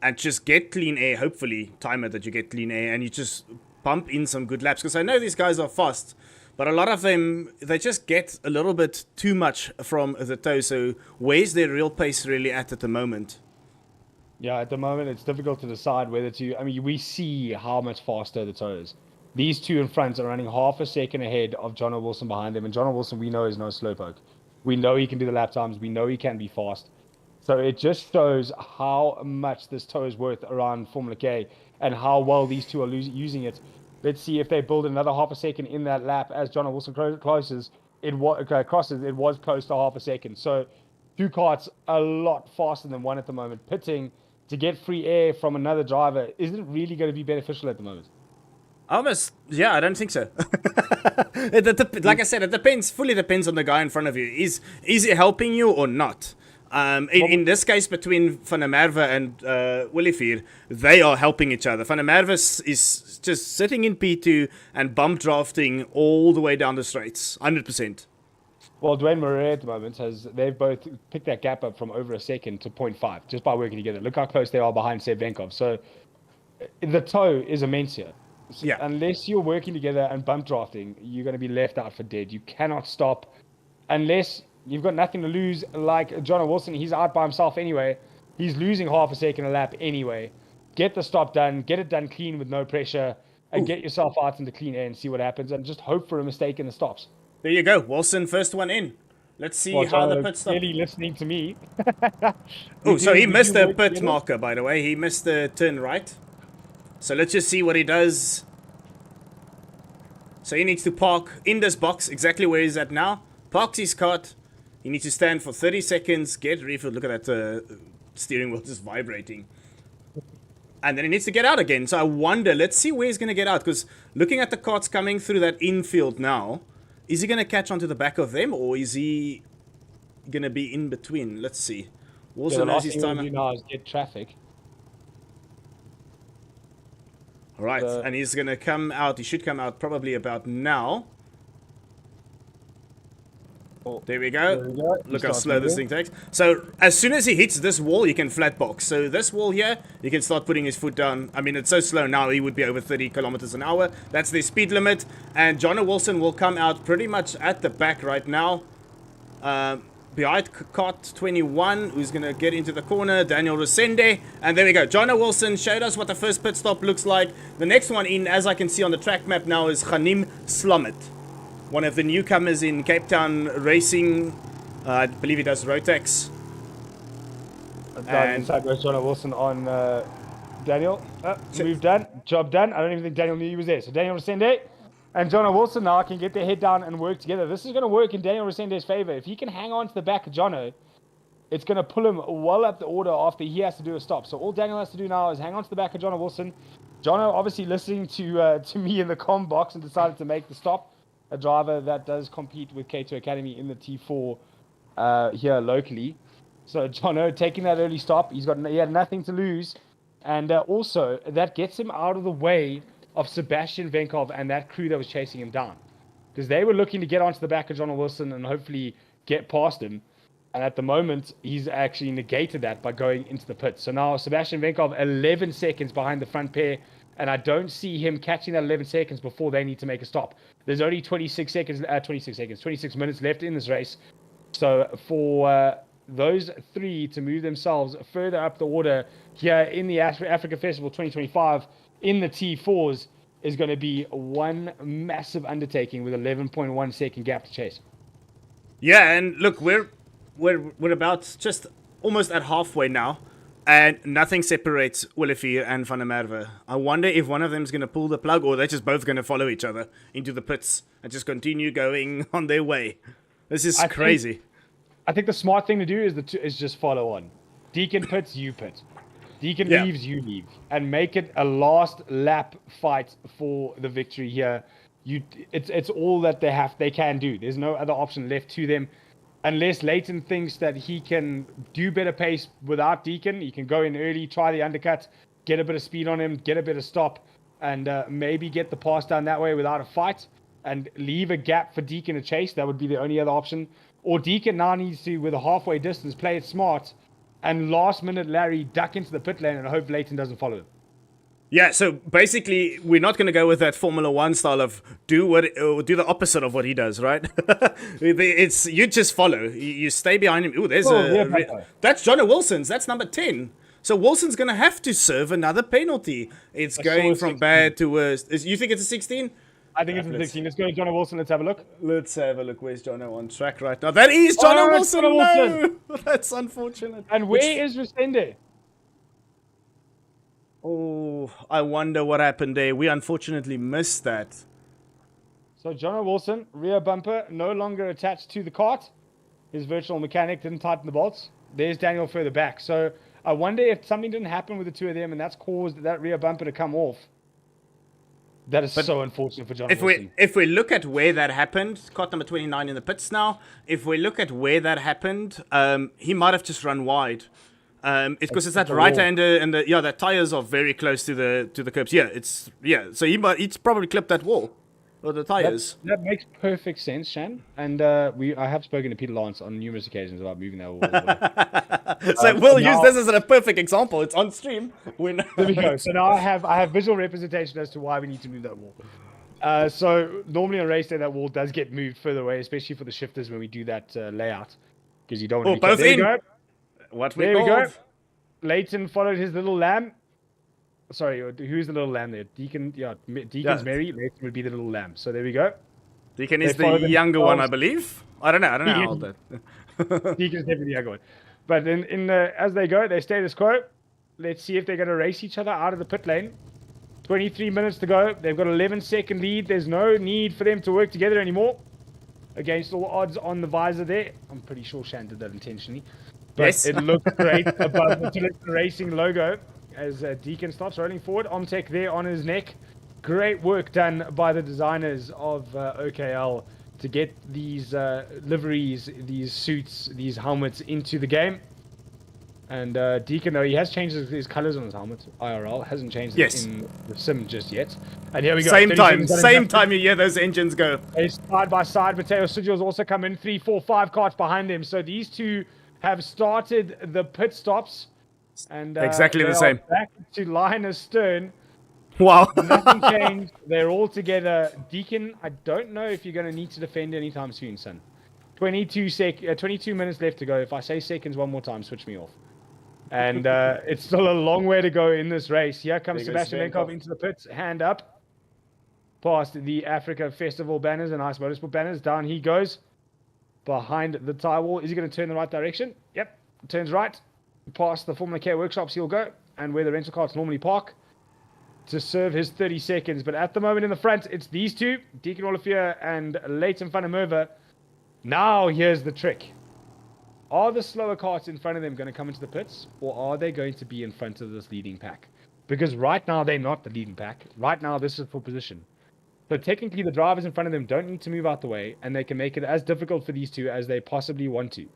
and just get clean air? Hopefully, time it that you get clean air, and you just bump in some good laps. Because I know these guys are fast, but a lot of them, they just get a little bit too much from the toe. So where's their real pace really at the moment? Yeah, at the moment, it's difficult to decide whether to... I mean, we see how much faster the toe is. These two in front are running half a second ahead of John Wilson behind them. And John Wilson, we know, is no slowpoke. We know he can do the lap times. We know he can be fast. So it just shows how much this toe is worth around Formula K and how well these two are using it. Let's see if they build another half a second in that lap as John Wilson crosses. It was close to half a second. So two karts a lot faster than one at the moment. Pitting to get free air from another driver isn't really going to be beneficial at the moment. Almost, yeah, I don't think so. Like I said, it fully depends on the guy in front of you. Is he helping you or not? In this case, between Van der Merwe and Willifier, they are helping each other. Van der Merwe is just sitting in P2 and bump drafting all the way down the straights, 100%. Well, Dwayne Murray at the moment they've both picked that gap up from over a second to 0.5 just by working together. Look how close they are behind Seb Venkov. So the toe is immense here. So yeah. Unless you're working together and bump drafting, you're going to be left out for dead. You cannot stop unless you've got nothing to lose. Like John Wilson, he's out by himself anyway. He's losing half a second a lap anyway. Get the stop done. Get it done clean with no pressure. And get yourself out into clean air and see what happens. And just hope for a mistake in the stops. There you go. Wilson, first one in. Let's see how the pit stop... Really listening to me. Oh, so he missed the pit marker, by the way. He missed the turn right. So let's just see what he does. So he needs to park in this box, exactly where he's at now. Parks his cart. He needs to stand for 30 seconds, get refilled. Look at that steering wheel just vibrating. And then he needs to get out again. So I wonder, let's see where he's going to get out. Because looking at the carts coming through that infield now, is he going to catch onto the back of them? Or is he going to be in between? Let's see. Also knows his time. What we do now is get traffic. Alright, and he's going to come out. He should come out probably about now. Oh, there we go. Look how slow this thing takes. So, as soon as he hits this wall, he can flat box. So, this wall here, he can start putting his foot down. I mean, it's so slow now, he would be over 30 kilometers an hour. That's the speed limit. And John Wilson will come out pretty much at the back right now. Behind Kart 21, who's going to get into the corner, Daniel Resende. And there we go. John Wilson showed us what the first pit stop looks like. The next one in, as I can see on the track map now, is Ghanim Slomet. One of the newcomers in Cape Town racing. I believe he does Rotex. Inside goes John Wilson on Daniel. Move done. Job done. I don't even think Daniel knew he was there. So Daniel Resende and John Wilson now can get their head down and work together. This is going to work in Daniel Resende's favor. If he can hang on to the back of Jono, it's going to pull him well up the order after he has to do a stop. So all Daniel has to do now is hang on to the back of John Wilson. Jono obviously listening to me in the comm box and decided to make the stop. A driver that does compete with K2 Academy in the T4 here locally. So Jono taking that early stop. He had nothing to lose. And also, that gets him out of the way of Sebastian Venkov and that crew that was chasing him down. Because they were looking to get onto the back of John Wilson and hopefully get past him. And at the moment, he's actually negated that by going into the pits. So now Sebastian Venkov 11 seconds behind the front pair. And I don't see him catching that 11 seconds before they need to make a stop. There's only 26 minutes left in this race. So for those three to move themselves further up the order here in the Africa Festival 2025 in the T4s is going to be one massive undertaking with 11.1 second gap to chase. Yeah, and look, we're about just almost at halfway now, and nothing separates Willefie and Van der Merwe. I wonder if one of them is going to pull the plug, or they're just both going to follow each other into the pits and just continue going on their way. This is crazy. I think the smart thing to do is just follow on. Deacon pits, you pit. Deacon leaves, you leave. And make it a last lap fight for the victory here. It's all that they can do. There's no other option left to them. Unless Leighton thinks that he can do better pace without Deacon, he can go in early, try the undercut, get a bit of speed on him, get a bit of stop, and maybe get the pass down that way without a fight, and leave a gap for Deacon to chase. That would be the only other option. Or Deacon now needs to, with a halfway distance, play it smart, and last minute Larry duck into the pit lane and hope Leighton doesn't follow him. Yeah, so basically, we're not going to go with that Formula One style of do the opposite of what he does, right? It's you just follow, you stay behind him. Ooh, there's that's Johnny Wilson's. That's number 10. So Wilson's going to have to serve another penalty. It's going from bad to worse. You think it's a 16? I think it's a 16. Let's go to Johnny Wilson. Let's have a look. Let's have a look. Where's Jono on track right now? That is Jono Wilson. No! That's unfortunate. And where is Resende? Oh, I wonder what happened there. We unfortunately missed that. So Jono Wilson, rear bumper, no longer attached to the cart. His virtual mechanic didn't tighten the bolts. There's Daniel further back. So I wonder if something didn't happen with the two of them and that's caused that rear bumper to come off. That is so unfortunate for John Wilson. If we look at where that happened, cart number 29 in the pits now. If we look at where that happened, he might have just run wide. It's because it's that right hander and the tires are very close to the curbs. So he's probably clipped that wall or the tires. That makes perfect sense, Shan. And I have spoken to Peter Lawrence on numerous occasions about moving that wall. So we'll use this as a perfect example. It's on stream. There we go. So now I have visual representation as to why we need to move that wall. So normally on race day that wall does get moved further away, especially for the shifters when we do that layout, because you don't want to. Both in. There we go. Leighton followed his little lamb. Sorry, who's the little lamb there? Deacon, Deacon's Mary. Leighton would be the little lamb. So there we go. Deacon is the younger one, I believe. I don't know how old that. Deacon's definitely the younger one. But as they go, they status quo. Let's see if they're going to race each other out of the pit lane. 23 minutes to go. They've got 11-second lead. There's no need for them to work together anymore. Against all odds on the visor there. I'm pretty sure Shan did that intentionally. But yes. It looks great above the Tillotson Racing logo as Deacon starts rolling forward. Omtech there on his neck. Great work done by the designers of OKL to get these liveries, these suits, these helmets into the game. And Deacon, though, he has changed his colors on his helmet. IRL hasn't changed it in the sim just yet. And here we go. Same time you hear those engines go. Side by side, Mateo Sugio's also come in. 3, 4, 5 carts behind them. So these two have started the pit stops. And exactly the same. Back to line astern. Wow. Nothing changed. They're all together. Deacon, I don't know if you're going to need to defend anytime soon, son. 22 minutes left to go. If I say seconds one more time, switch me off. And it's still a long way to go in this race. Here comes Sebastian Venkov into the pits, hand up. Past the Africa Festival banners and Ice Motorsport banners. Down he goes. Behind the tire wall. Is he going to turn the right direction? Yep. Turns right. Past the Formula K workshops he'll go. And where the rental cars normally park. To serve his 30 seconds. But at the moment in the front, it's these two. Deacon Olivier and Leighton van der Merwe. Now here's the trick. Are the slower carts in front of them going to come into the pits? Or are they going to be in front of this leading pack? Because right now they're not the leading pack. Right now this is for position. So technically the drivers in front of them don't need to move out the way. And they can make it as difficult for these two as they possibly want to.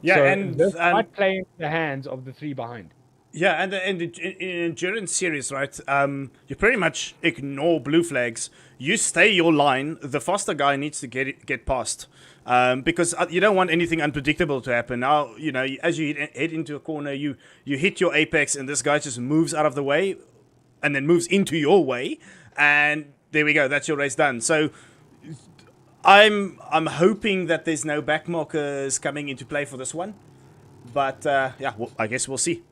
Yeah, so and this might play in the hands of the three behind. Yeah, and in endurance series, right? You pretty much ignore blue flags. You stay your line. The faster guy needs to get past, because you don't want anything unpredictable to happen. Now, as you head into a corner, you hit your apex, and this guy just moves out of the way, and then moves into your way, and there we go. That's your race done. So I'm hoping that there's no back markers coming into play for this one, but yeah, well, I guess we'll see.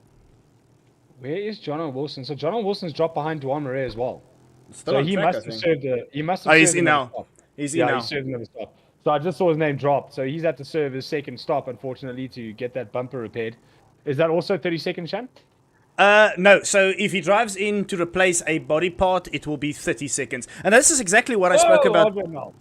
Where is John Wilson? So John Wilson's dropped behind Duan Murray as well. Still So on he track, must have served. He must have. Oh, he's served in another now. stop. He's in Yeah, now. he served another stop. So I just saw his name dropped. So he's had to serve his second stop, unfortunately, to get that bumper repaired. Is that also 30 seconds, Shan? No, so if he drives in to replace a body part, it will be 30 seconds. And this is exactly what I spoke about. No.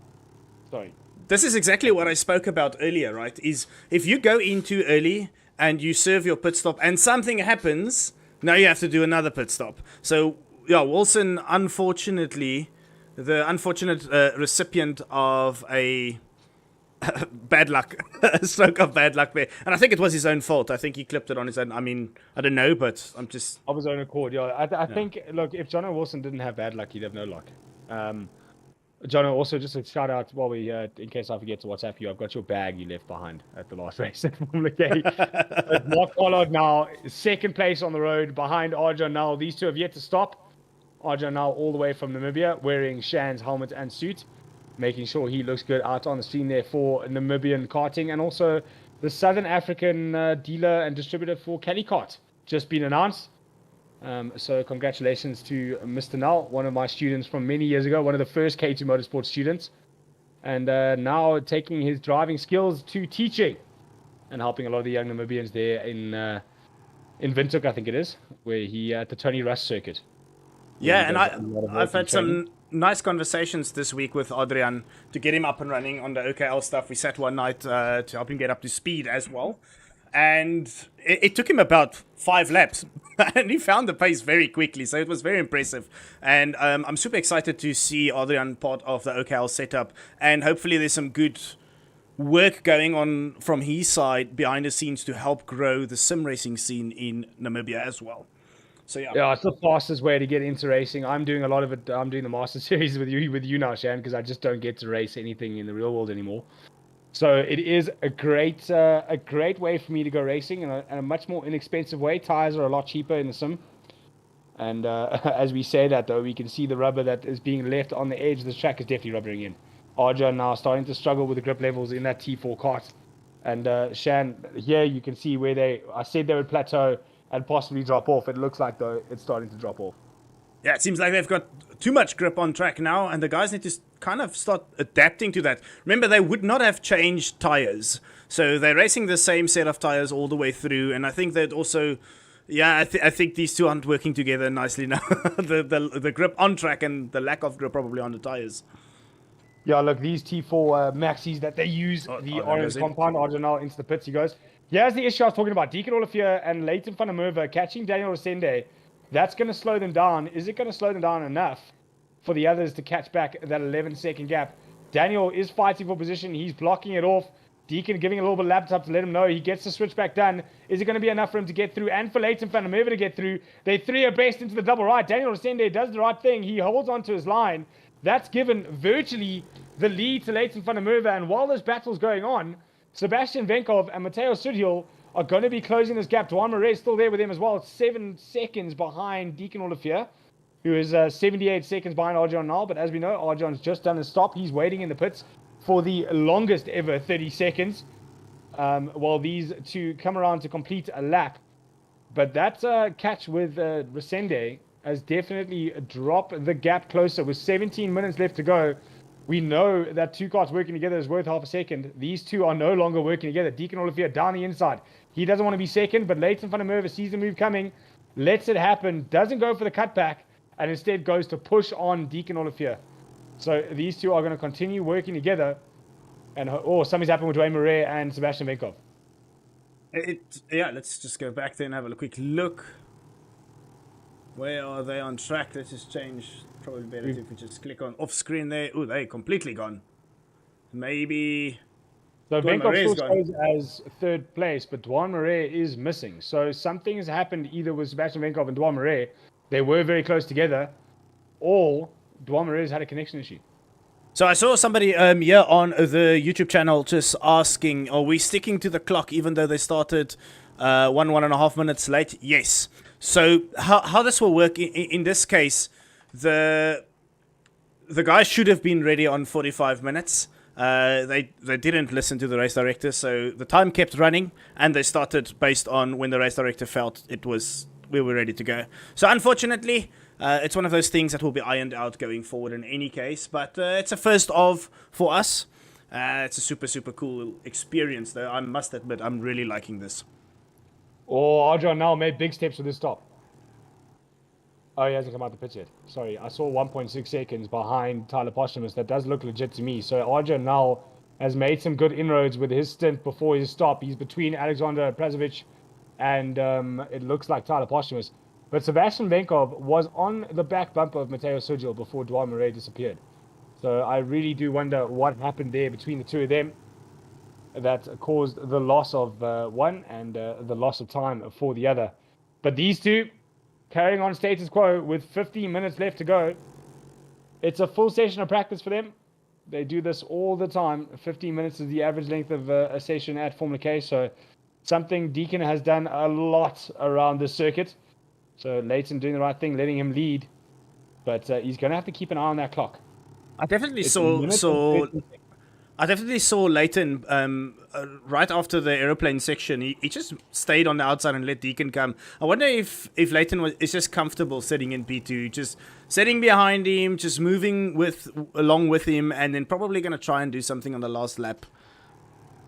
Sorry. This is exactly what I spoke about earlier, right? Is if you go in too early and you serve your pit stop and something happens, now you have to do another pit stop. So, yeah, Wilson, unfortunately, the unfortunate recipient of a bad luck, a stroke of bad luck there. And I think it was his own fault. I think he clipped it on his own. I mean, I don't know, but I'm just... Of his own accord, yeah. I think, look, if Jono Wilson didn't have bad luck, he'd have no luck. Jono, also just a shout out while we, in case I forget to WhatsApp you, I've got your bag you left behind at the last race at Formula K. Mark Pollard now, second place on the road behind Arjan now. These two have yet to stop. Arjan now all the way from Namibia, wearing Shan's helmet and suit, making sure he looks good out on the scene there for Namibian karting, and also the Southern African dealer and distributor for Calicut just been announced. So congratulations to Mr. Null, one of my students from many years ago, one of the first K2 Motorsport students, and now taking his driving skills to teaching and helping a lot of the young Namibians there in Windhoek, I think it is, where he at the Tony Russ circuit. Yeah, and I've had some nice conversations this week with Adrian to get him up and running on the OKL stuff. We sat one night to help him get up to speed as well. And it took him about 5 laps, and he found the pace very quickly, so it was very impressive. And I'm super excited to see Adrian part of the OKL setup, and hopefully there's some good work going on from his side behind the scenes to help grow the sim racing scene in Namibia as well. So yeah, it's the fastest way to get into racing. I'm doing a lot of it. I'm doing the Master Series with you now, Shan, because I just don't get to race anything in the real world anymore. So it is a great way for me to go racing, and a much more inexpensive way. Tires are a lot cheaper in the sim. And as we say that, though, we can see the rubber that is being left on the edge of the track is definitely rubbering in. Arjan now starting to struggle with the grip levels in that T4 kart. And Shan, here you can see where I said they would plateau and possibly drop off. It looks like, though, it's starting to drop off. Yeah, it seems like they've got too much grip on track now, and the guys need to kind of start adapting to that. Remember, they would not have changed tires, so they're racing the same set of tires all the way through, and I think that also, yeah, I think these two aren't working together nicely now. the grip on track and the lack of grip probably on the tires. Yeah, look, these T4 maxis that they use, the orange compound, Arjanal into the pits, he goes. Here's the issue I was talking about. Deacon Olivier and Leighton van der Merwe catching Daniel Resende. That's going to slow them down. Is it going to slow them down enough for the others to catch back that 11-second gap? Daniel is fighting for position. He's blocking it off. Deacon giving a little bit of lap time to let him know he gets the switch back done. Is it going to be enough for him to get through? And for Leighton van der Merwe to get through. They three abreast into the double right. Daniel Resende does the right thing. He holds onto his line. That's given virtually the lead to Leighton van der Merwe. And while this battle's going on, Sebastian Venkov and Matteo Sudhil are going to be closing this gap. Duan Murray is still there with him as well. It's 7 seconds behind Deacon Olivier, who is 78 seconds behind Arjan now. But as we know, Arjan's just done his stop. He's waiting in the pits for the longest ever 30 seconds while these two come around to complete a lap. But that catch with Resende has definitely dropped the gap closer. With 17 minutes left to go, we know that two cars working together is worth half a second. These two are no longer working together. Deacon Olivier down the inside. He doesn't want to be second, but Leighton van der Merwe sees the move coming, lets it happen, doesn't go for the cutback, and instead goes to push on Deacon Olivier. So these two are going to continue working together. And something's happened with Dwayne Murray and Sebastian Venkov. Yeah, let's just go back there and have a quick look. Where are they on track? Let's just change. Probably better if we just click on off screen there. Oh, they're completely gone. Maybe. So Duan Venkov Marais still gone. shows as third place, but Duan Marais is missing. So something has happened either with Sebastian Venkov and Duan Marais. They were very close together, or Duan Marais had a connection issue. So I saw somebody here on the YouTube channel just asking, are we sticking to the clock even though they started 1.5 minutes late? Yes. So how this will work in this case, the guys should have been ready on 45 minutes. They didn't listen to the race director, so the time kept running, and they started based on when the race director felt we were ready to go. So unfortunately, it's one of those things that will be ironed out going forward in any case, but it's a first for us. It's a super cool experience, though. I must admit, I'm really liking this. Oh, Arjan now made big steps with this stop. Oh, he hasn't come out the pit yet. Sorry, I saw 1.6 seconds behind Tyler Posthumus. That does look legit to me. So Arjan now has made some good inroads with his stint before his stop. He's between Alexander Prazovic and it looks like Tyler Posthumus. But Sebastian Venkov was on the back bumper of Matteo Sugil before Duan Marais disappeared. So I really do wonder what happened there between the two of them that caused the loss of one and the loss of time for the other. But these two carrying on status quo with 15 minutes left to go. It's a full session of practice for them. They do this all the time. 15 minutes is the average length of a session at Formula K. So something Deacon has done a lot around this circuit. So Leighton doing the right thing, letting him lead. But he's going to have to keep an eye on that clock. I definitely saw Leighton right after the aeroplane section. He just stayed on the outside and let Deacon come. I wonder if Leighton is just comfortable sitting in P2, just sitting behind him, just moving along with him, and then probably going to try and do something on the last lap.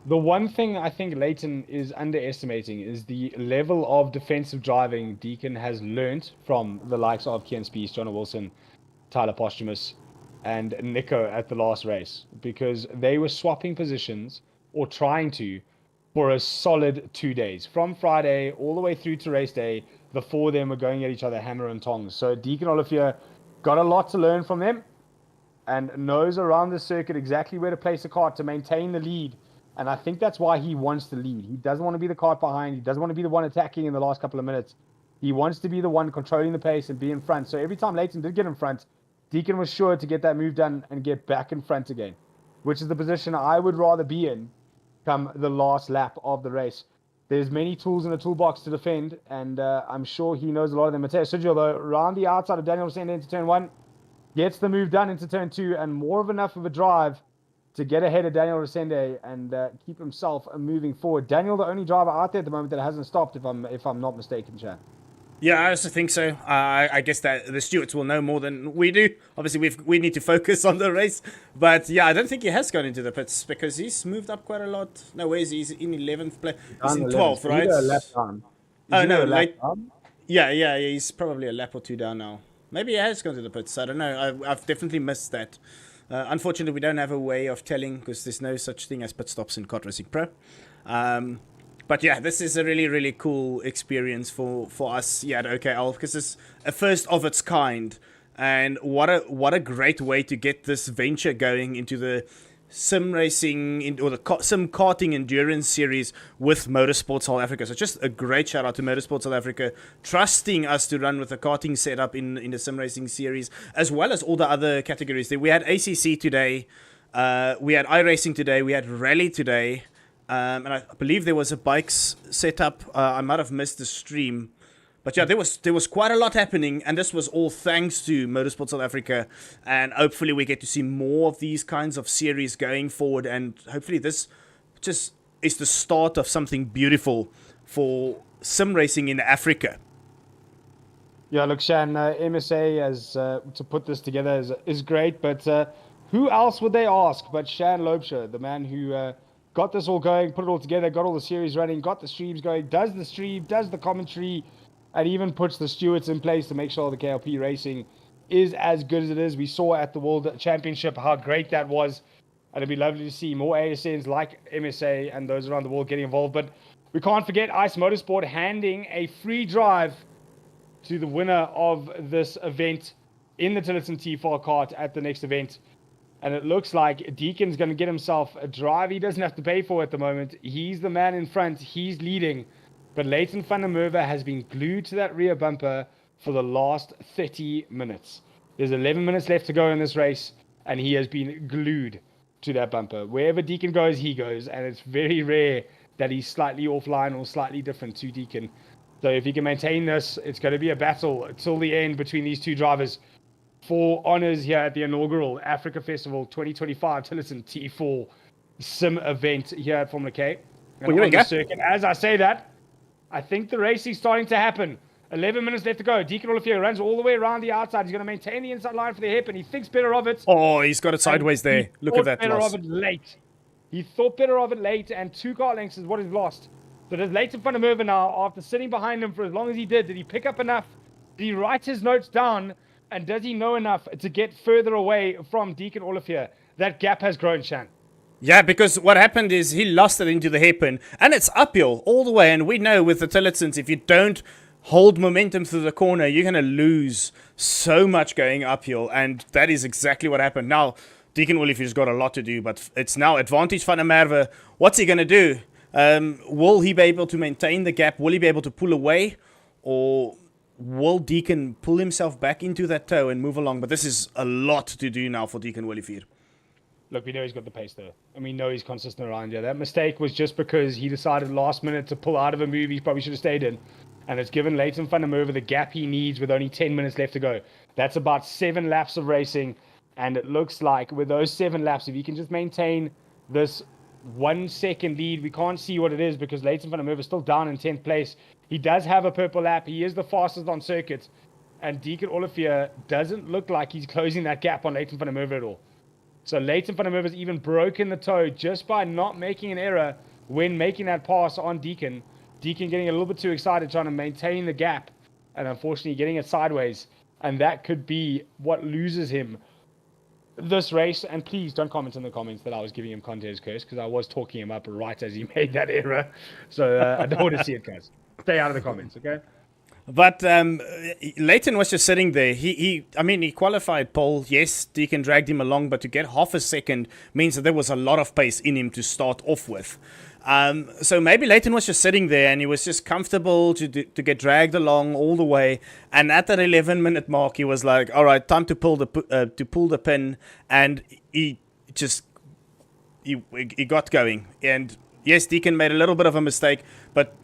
The one thing I think Leighton is underestimating is the level of defensive driving Deacon has learnt from the likes of Kian Spies, John Wilson, Tyler Posthumus, and Nico at the last race, because they were swapping positions or trying to for a solid 2 days. From Friday all the way through to race day, the four of them were going at each other hammer and tongs. So Deacon Olivier got a lot to learn from them and knows around the circuit exactly where to place the kart to maintain the lead. And I think that's why he wants to lead. He doesn't want to be the kart behind. He doesn't want to be the one attacking in the last couple of minutes. He wants to be the one controlling the pace and be in front. So every time Leighton did get in front, Deacon was sure to get that move done and get back in front again, which is the position I would rather be in come the last lap of the race. There's many tools in the toolbox to defend, and I'm sure he knows a lot of them. Matteo Sugil, though, around the outside of Daniel Rosende into turn 1, gets the move done into turn 2, and more of enough of a drive to get ahead of Daniel Rosende and keep himself moving forward. Daniel, the only driver out there at the moment that hasn't stopped, if I'm not mistaken, Chan. Yeah, I also think so. I guess that the stewards will know more than we do. Obviously, we need to focus on the race. But yeah, I don't think he has gone into the pits because he's moved up quite a lot. No, where is he? He's in 11th place. He's in 12th, right? Oh, no, like... Yeah, he's probably a lap or two down now. Maybe he has gone to the pits. I don't know. I've definitely missed that. Unfortunately, we don't have a way of telling because there's no such thing as pit stops in Kart Racing Pro. But yeah, this is a really cool experience for us here at OKL because it's a first of its kind. And what a great way to get this venture going into the sim racing or the sim karting endurance series with Motorsport South Africa. So just a great shout out to Motorsport South Africa trusting us to run with the karting setup in the sim racing series, as well as all the other categories. We had ACC today, we had iRacing today, we had Rally today. And I believe there was a bikes setup. I might have missed the stream, but yeah, there was quite a lot happening, and this was all thanks to Motorsport South Africa. And hopefully, we get to see more of these kinds of series going forward. And hopefully, this just is the start of something beautiful for sim racing in Africa. Yeah, look, Shan, MSA as to put this together is great, but who else would they ask but Shan Loubser, the man who got this all going, put it all together, got all the series running, got the streams going, does the stream, does the commentary, and even puts the stewards in place to make sure the KLP racing is as good as it is. We saw at the World Championship how great that was, and it'd be lovely to see more ASNs like MSA and those around the world getting involved. But we can't forget Ice Motorsport handing a free drive to the winner of this event in the Tillotson T4 kart at the next event. And it looks like Deacon's going to get himself a drive he doesn't have to pay for at the moment. He's the man in front. He's leading. But Leighton van der Merwe has been glued to that rear bumper for the last 30 minutes. There's 11 minutes left to go in this race, and he has been glued to that bumper. Wherever Deacon goes, he goes. And it's very rare that he's slightly offline or slightly different to Deacon. So if he can maintain this, it's going to be a battle till the end between these two drivers for honors here at the inaugural Africa Festival 2025 Tillotson T4 sim event here at Formula K. And on the circuit, as I say that, I think the racing's starting to happen. 11 minutes left to go. Deacon Olivier runs all the way around the outside. He's going to maintain the inside line for the hip, and he thinks better of it. Oh, he's got it sideways there. Look at that better loss. of it late. He thought better of it late, and 2 car lengths is what he's lost. So does Leighton van der Merwe now, after sitting behind him for as long as he did he pick up enough? Did he write his notes down? And does he know enough to get further away from Deacon Olivier? That gap has grown, Shan. Yeah, because what happened is he lost it into the hairpin, and it's uphill all the way. And we know with the Tillotsons, if you don't hold momentum through the corner, you're going to lose so much going uphill, and that is exactly what happened. Now, Deacon Olivier's got a lot to do, but it's now advantage van der Merwe. What's he going to do? Will he be able to maintain the gap? Will he be able to pull away? Or will Deacon pull himself back into that toe and move along? But this is a lot to do now for Deacon Olivier. Look, we know he's got the pace though. And we know he's consistent around here. That mistake was just because he decided last minute to pull out of a move he probably should have stayed in. And it's given Leighton van der Merwe the gap he needs with only 10 minutes left to go. That's about 7 laps of racing. And it looks like with those 7 laps, if he can just maintain this 1 second lead, we can't see what it is because Leighton van der Merwe is still down in 10th place. He does have a purple lap. He is the fastest on circuit. And Deacon Olivier doesn't look like he's closing that gap on Leighton van der Merwe at all. So Leighton van der Merwe has even broken the toe just by not making an error when making that pass on Deacon. Deacon getting a little bit too excited trying to maintain the gap and unfortunately getting it sideways. And that could be what loses him this race. And please don't comment in the comments that I was giving him Conte's curse because I was talking him up right as he made that error. So I don't want to see it, guys. Stay out of the comments, okay? But Leighton was just sitting there. He qualified pole. Yes, Deacon dragged him along, but to get half a second means that there was a lot of pace in him to start off with. So maybe Leighton was just sitting there and he was just comfortable to get dragged along all the way. And at that 11-minute mark, he was like, "All right, time to pull the pin." And he got going. And yes, Deacon made a little bit of a mistake, but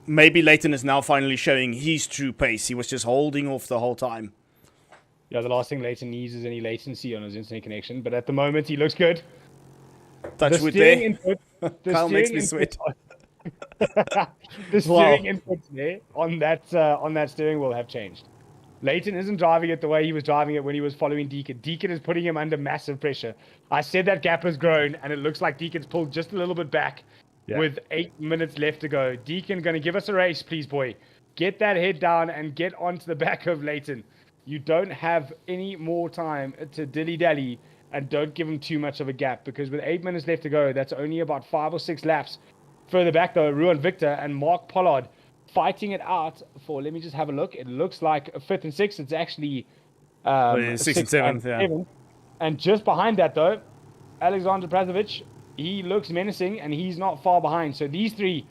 maybe Leighton is now finally showing his true pace. He was just holding off the whole time. Yeah, the last thing Leighton needs is any latency on his internet connection. But at the moment, he looks good. Touch wood there. Kyle makes me sweat. The steering inputs there on that steering wheel have changed. Leighton isn't driving it the way he was driving it when he was following Deacon. Deacon is putting him under massive pressure. I said that gap has grown, and it looks like Deacon's pulled just a little bit back. Yeah. With 8 minutes left to go. Deacon going to give us a race, please, boy. Get that head down and get onto the back of Leighton. You don't have any more time to dilly-dally, and don't give him too much of a gap, because with 8 minutes left to go, that's only about 5 or 6 laps. Further back, though, Ruan Victor and Mark Pollard fighting it out for, let me just have a look. It looks like 5th and 6th. It's actually 6th and 7th, yeah. 7th. And just behind that, though, Alexander Prazovic. He looks menacing, and he's not far behind. So these three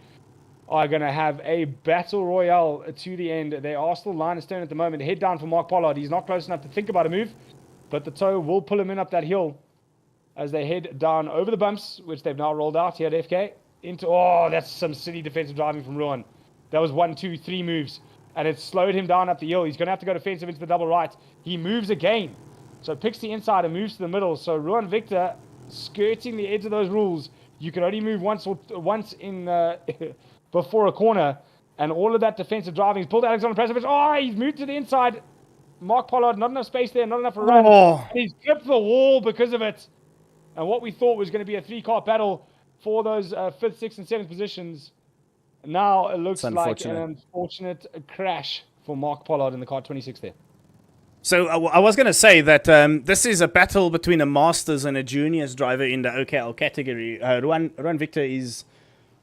are going to have a battle royale to the end. They are still line astern at the moment. Head down for Mark Pollard. He's not close enough to think about a move, but the toe will pull him in up that hill as they head down over the bumps, which they've now rolled out here at FK. That's some silly defensive driving from Ruan. That was 1, 2, 3 moves, and it slowed him down up the hill. He's going to have to go defensive into the double right. He moves again. So picks the inside and moves to the middle. So Ruan Victor skirting the edge of those rules. You can only move once in before a corner, and all of that defensive driving. He's pulled Alexander Prazovic. Oh, he's moved to the inside. Mark Pollard, not enough space there, not enough for a run. Oh. He's gripped the wall because of it. And what we thought was going to be a 3-car battle for those 5th, 6th, and 7th positions. Now it looks like an unfortunate crash for Mark Pollard in the car 26 there. So I was going to say that this is a battle between a Masters and a Juniors driver in the OKL category. Ruan Victor is,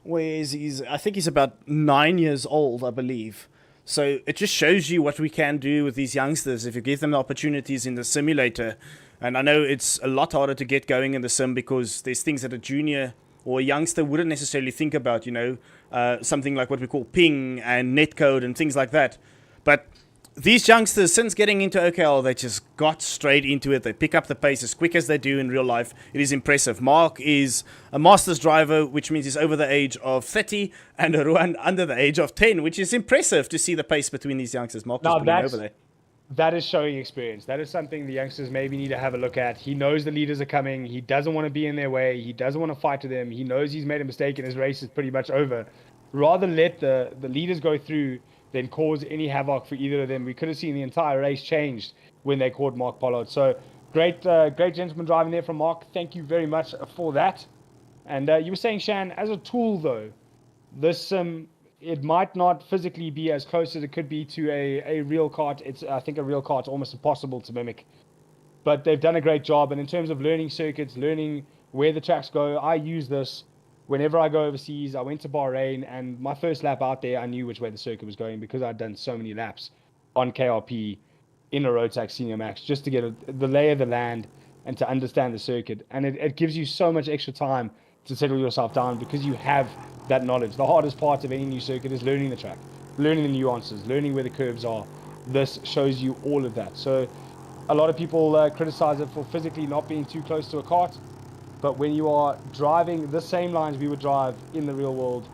I think he's about 9 years old, I believe. So it just shows you what we can do with these youngsters if you give them the opportunities in the simulator. And I know it's a lot harder to get going in the sim because there's things that a junior or a youngster wouldn't necessarily think about, something like what we call ping and netcode and things like that. But these youngsters, since getting into OKL, they just got straight into it. They pick up the pace as quick as they do in real life. It is impressive. Mark is a master's driver, which means he's over the age of 30, and Ruan under the age of 10, which is impressive to see the pace between these youngsters. Mark just putting over there. That is showing experience. That is something the youngsters maybe need to have a look at. He knows the leaders are coming. He doesn't want to be in their way. He doesn't want to fight with them. He knows he's made a mistake and his race is pretty much over. Rather let the leaders go through than cause any havoc for either of them. We could have seen the entire race changed when they caught Mark Pollard. So great gentleman driving there from Mark. Thank you very much for that. And you were saying, Shan, as a tool though, this it might not physically be as close as it could be to a real kart. I think a real kart's almost impossible to mimic. But they've done a great job. And in terms of learning circuits, learning where the tracks go, I use this whenever I go overseas. I went to Bahrain, and my first lap out there, I knew which way the circuit was going because I'd done so many laps on KRP in a Rotax Senior Max just to get the lay of the land and to understand the circuit. And it gives you so much extra time to settle yourself down because you have that knowledge. The hardest part of any new circuit is learning the track, learning the nuances, learning where the curves are. This shows you all of that. So a lot of people criticize it for physically not being too close to a kart. But when you are driving the same lines we would drive in the real world,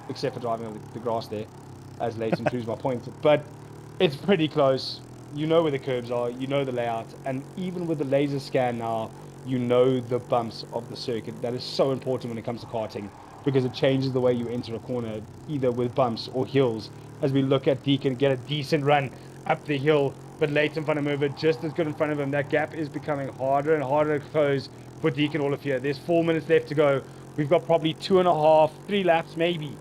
except for driving on the grass there, as Leighton proves my point. But it's pretty close. You know where the curves are, you know the layout, and even with the laser scan now, you know the bumps of the circuit. That is so important when it comes to karting, because it changes the way you enter a corner, either with bumps or hills. As we look at Deacon get a decent run up the hill, but Leighton van der Merwe just as good in front of him. That gap is becoming harder and harder to close for Deacon Olivier. There's 4 minutes left to go. We've got probably 2.5, 3 laps maybe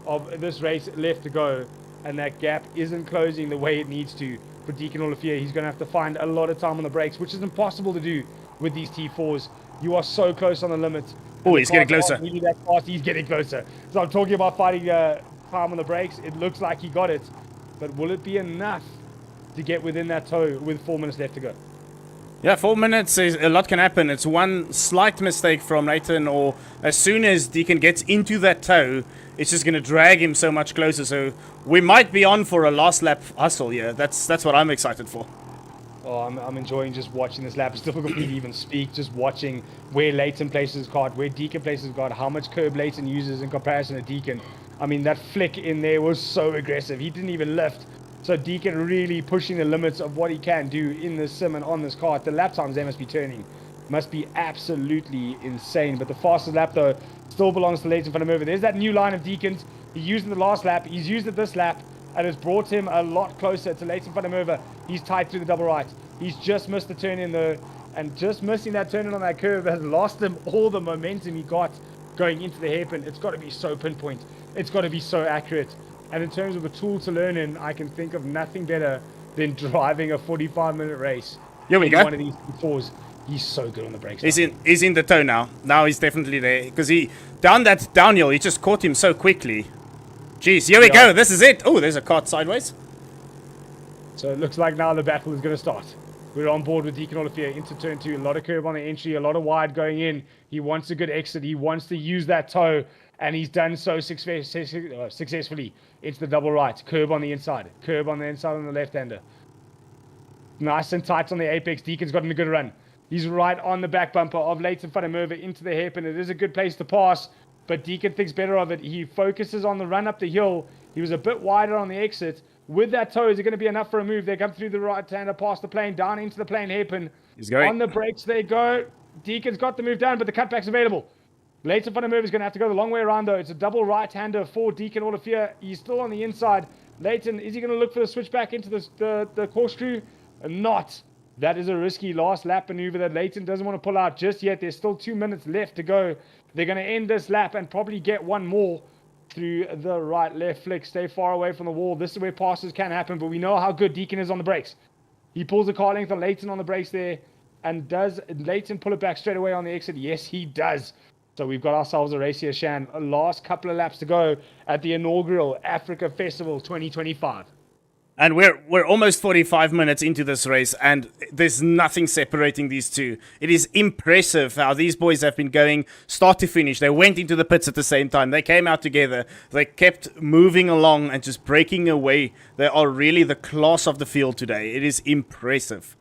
of this race left to go, and that gap isn't closing the way it needs to for Deacon Olivier. He's going to have to find a lot of time on the brakes, which is impossible to do with these T4s. You are so close on the limit. Oh, he's getting closer. Really that fast, he's getting closer. So I'm talking about finding time on the brakes. It looks like he got it, but will it be enough to get within that toe with 4 minutes left to go? Yeah, 4 minutes, is a lot can happen. It's one slight mistake from Leighton, or as soon as Deacon gets into that toe, it's just going to drag him so much closer. So we might be on for a last lap hustle here. That's what I'm excited for. Oh, I'm enjoying just watching this lap. It's difficult for me to even speak, just watching where Leighton places his kart, where Deacon places his kart, how much curb Leighton uses in comparison to Deacon. I mean, that flick in there was so aggressive. He didn't even lift. So Deacon really pushing the limits of what he can do in this sim and on this kart. The lap times they must be turning must be absolutely insane. But the fastest lap, though, still belongs to Leighton van der Merwe. There's that new line of Deacons. He used it the last lap. He's used it this lap, and it's brought him a lot closer to Leighton van der Merwe. He's tied through the double right. He's just missed the turn in, though, and just missing that turn in on that curve has lost him all the momentum he got going into the hairpin. It's got to be so pinpoint. It's got to be so accurate. And in terms of a tool to learn in, I can think of nothing better than driving a 45-minute race. Here we go. One of these fours. He's so good on the brakes. He's in the toe now. Now he's definitely there, because he down that downhill. He just caught him so quickly. Jeez, here we go. This is it. Oh, there's a kart sideways. So it looks like now the battle is going to start. We're on board with Deacon Olivier into turn 2. A lot of curve on the entry, a lot of wide going in. He wants a good exit. He wants to use that toe, and he's done so successfully. It's the double right. Curb on the inside. Curb on the inside on the left-hander. Nice and tight on the apex. Deacon's gotten a good run. He's right on the back bumper of Leighton van der Merwe into the hairpin. It is a good place to pass, but Deacon thinks better of it. He focuses on the run up the hill. He was a bit wider on the exit. With that toe, is it going to be enough for a move? They come through the right-hander, past the plane, down into the plane hairpin. He's going. On the brakes they go. Deacon's got the move down, but the cutback's available. Leighton van der Merwe is going to have to go the long way around, though. It's a double right-hander for Deacon Olivier. He's still on the inside. Leighton, is he going to look for the switch back into the corkscrew? Not. That is a risky last lap maneuver that Leighton doesn't want to pull out just yet. There's still 2 minutes left to go. They're going to end this lap and probably get one more through the right-left flick. Stay far away from the wall. This is where passes can happen, but we know how good Deacon is on the brakes. He pulls the car length on Leighton on the brakes there. And does Leighton pull it back straight away on the exit? Yes, he does. So we've got ourselves a race here, Shan. A last couple of laps to go at the inaugural Africa Festival 2025. And we're almost 45 minutes into this race, and there's nothing separating these two. It is impressive how these boys have been going start to finish. They went into the pits at the same time. They came out together. They kept moving along and just breaking away. They are really the class of the field today. It is impressive.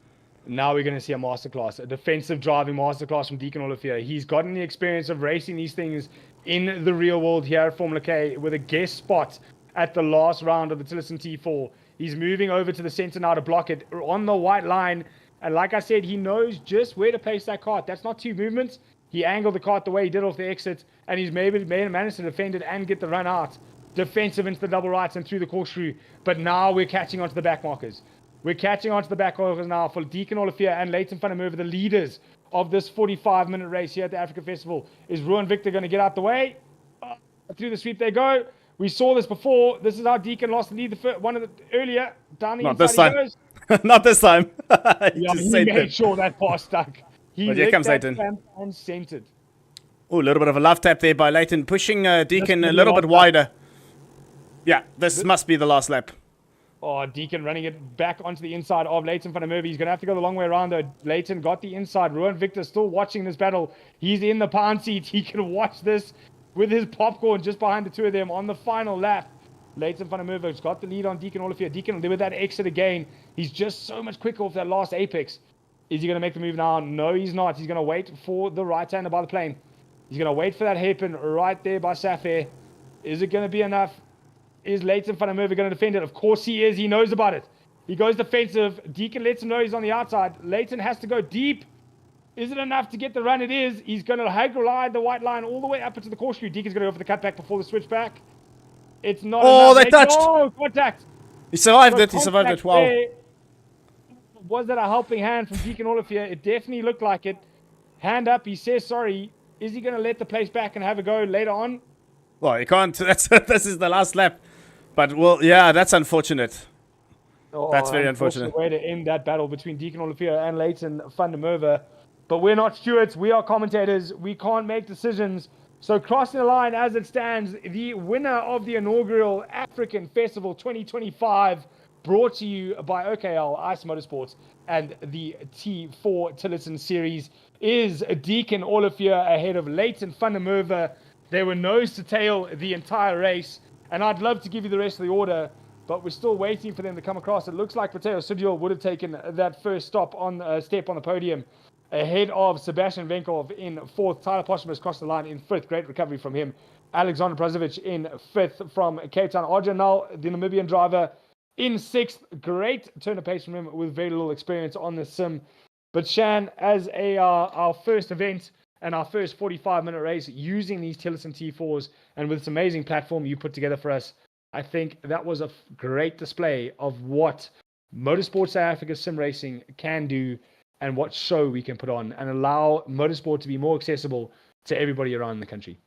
Now we're going to see a masterclass, a defensive driving masterclass from Deacon Olivier. He's gotten the experience of racing these things in the real world here at Formula K with a guest spot at the last round of the Tillotson T4. He's moving over to the center now to block it on the white line. And like I said, he knows just where to place that kart. That's not two movements. He angled the kart the way he did off the exit, and he's managed to defend it and get the run out. Defensive into the double rights and through the corkscrew. But now we're catching onto the back markers. We're catching onto the back markers now for Deacon Olivier and Leighton van der Merwe, the leaders of this 45-minute race here at the Africa Festival. Is Ruan Victor going to get out the way? Through the sweep they go. We saw this before. This is how Deacon lost the lead earlier. Down the Not inside this time. he goes. Not this time. Yeah, he made sure that pass stuck. He But here comes licked that Leighton. clamp and centered. Oh, a little bit of a love tap there by Leighton, pushing Deacon a little bit wider. Yeah, this must be the last lap. Oh, Deacon running it back onto the inside of Leighton van der Merwe. He's going to have to go the long way around, though. Leighton got the inside. Ruan Victor still watching this battle. He's in the pound seat. He can watch this with his popcorn just behind the two of them on the final lap. Leighton van der Merwe's got the lead on Deacon Olivier. Deacon with that exit again. He's just so much quicker off that last apex. Is he going to make the move now? No, he's not. He's going to wait for the right-hander by the plane. He's going to wait for that hairpin right there by Safair. Is it going to be enough? Is Leighton van der Merwe going to defend it? Of course he is. He knows about it. He goes defensive. Deacon lets him know he's on the outside. Leighton has to go deep. Is it enough to get the run? It is. He's going to ride the white line all the way up into the corkscrew. Deacon's going to go for the cutback before the switchback. It's not Oh, enough. they touched. Oh, contact. He survived it. He survived it. Wow. There. Was that a helping hand from Deacon Olivier? It definitely looked like it. Hand up. He says sorry. Is he going to let the place back and have a go later on? Well, you can't. This is the last lap. But, well, yeah, that's unfortunate. Oh, That's very unfortunate. Way to end that battle between Deacon Olivier and Leighton van der Merwe. But we're not stewards. We are commentators. We can't make decisions. So crossing the line as it stands, the winner of the inaugural African Festival 2025, brought to you by OKL Ice Motorsports and the T4 Tillotson Series, is Deacon Olivier ahead of Leighton van der Merwe. They were nose to tail the entire race. And I'd love to give you the rest of the order, but we're still waiting for them to come across. It looks like Matteo Sudiel would have taken that first step on the podium ahead of Sebastian Venkov in fourth. Tyler Posthumous crossed the line in fifth. Great recovery from him. Alexander Prazovic in fifth from Cape Town. Arjun Nal, the Namibian driver, in sixth. Great turn of pace from him with very little experience on the sim. But Shan, as our first event and our first 45-minute race using these Tillotson T4s and with this amazing platform you put together for us, I think that was a great display of what Motorsport South Africa sim racing can do and what show we can put on and allow motorsport to be more accessible to everybody around the country.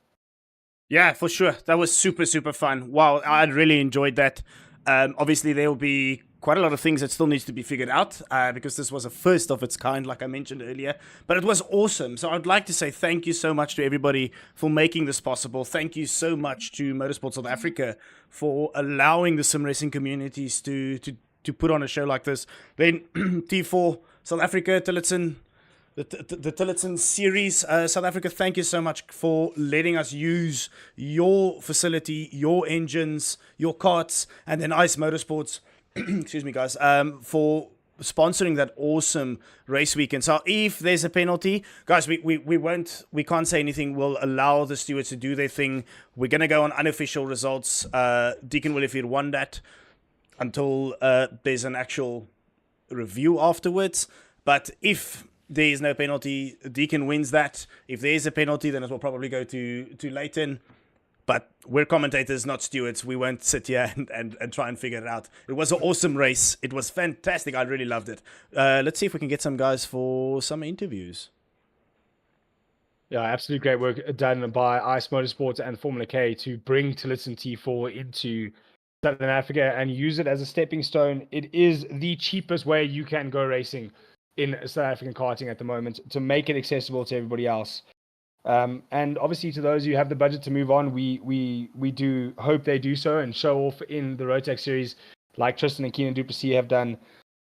Yeah, for sure. That was super, super fun. Wow, I really enjoyed that. Obviously, there will be quite a lot of things that still needs to be figured out because this was a first of its kind, like I mentioned earlier. But it was awesome. So I'd like to say thank you so much to everybody for making this possible. Thank you so much to Motorsport South Africa for allowing the sim racing communities to put on a show like this. Then T4 South Africa, Tillotson, the Tillotson series, South Africa, thank you so much for letting us use your facility, your engines, your karts, and then Ice Motorsports, excuse me guys, for sponsoring that awesome race weekend. So if there's a penalty, guys, we can't say anything. We'll allow the stewards to do their thing. We're going to go on unofficial results. Deacon Williford won that until there's an actual review afterwards. But if there is no penalty, Deacon wins that. If there is a penalty, then it will probably go to Leighton. But we're commentators, not stewards. We won't sit here and try and figure it out. It was an awesome race. It was fantastic. I really loved it. Let's see if we can get some guys for some interviews. Yeah, absolutely great work done by Ice Motorsports and Formula K to bring Tillotson T4 into Southern Africa and use it as a stepping stone. It is the cheapest way you can go racing in South African karting at the moment to make it accessible to everybody else. And obviously to those who have the budget to move on, we do hope they do so and show off in the Rotax series. like Tristan and Keenan Duplessis have done,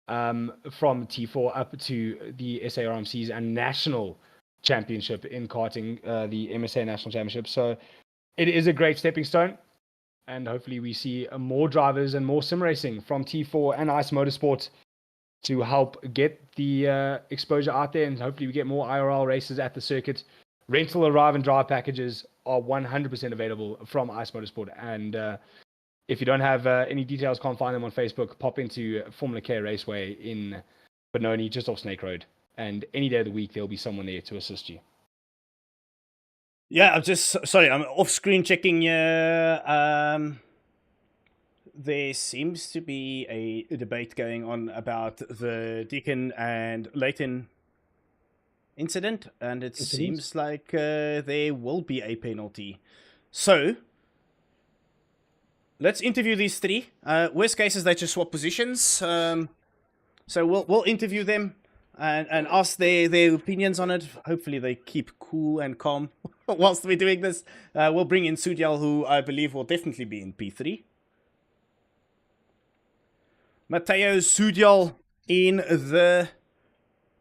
from T4 up to the SARMCs and national championship in karting, the MSA National Championship. So it is a great stepping stone, and hopefully we see more drivers and more sim racing from T4 and Ice Motorsport to help get the exposure out there, and hopefully we get more IRL races at the circuit. Rental, arrive, and drive packages are 100% available from Ice Motorsport, and if you don't have any details, can't find them on Facebook, pop into Formula K Raceway in Benoni, just off Snake Road, and any day of the week there'll be someone there to assist you. Yeah, I'm off screen checking here. There seems to be a debate going on about the Deacon and Leighton incident, and it seems like there will be a penalty. So let's interview these three. Worst case is they just swap positions. So we'll interview them and ask their opinions on it. Hopefully they keep cool and calm whilst we're doing this. We'll bring in Sudyal, who I believe will definitely be in P3. Matteo, Sudyal in the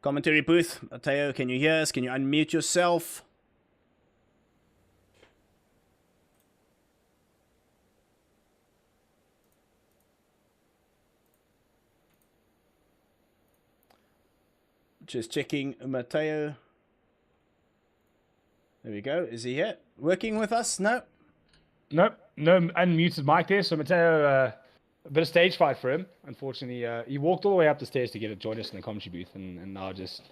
commentary booth. Matteo, can you hear us? Can you unmute yourself? Just checking Matteo. There we go. Is he here? Working with us? No? Nope. No unmuted mic there. So Matteo, a bit of stage fright for him. Unfortunately, he walked all the way up the stairs to get to join us in the commentary booth, and now just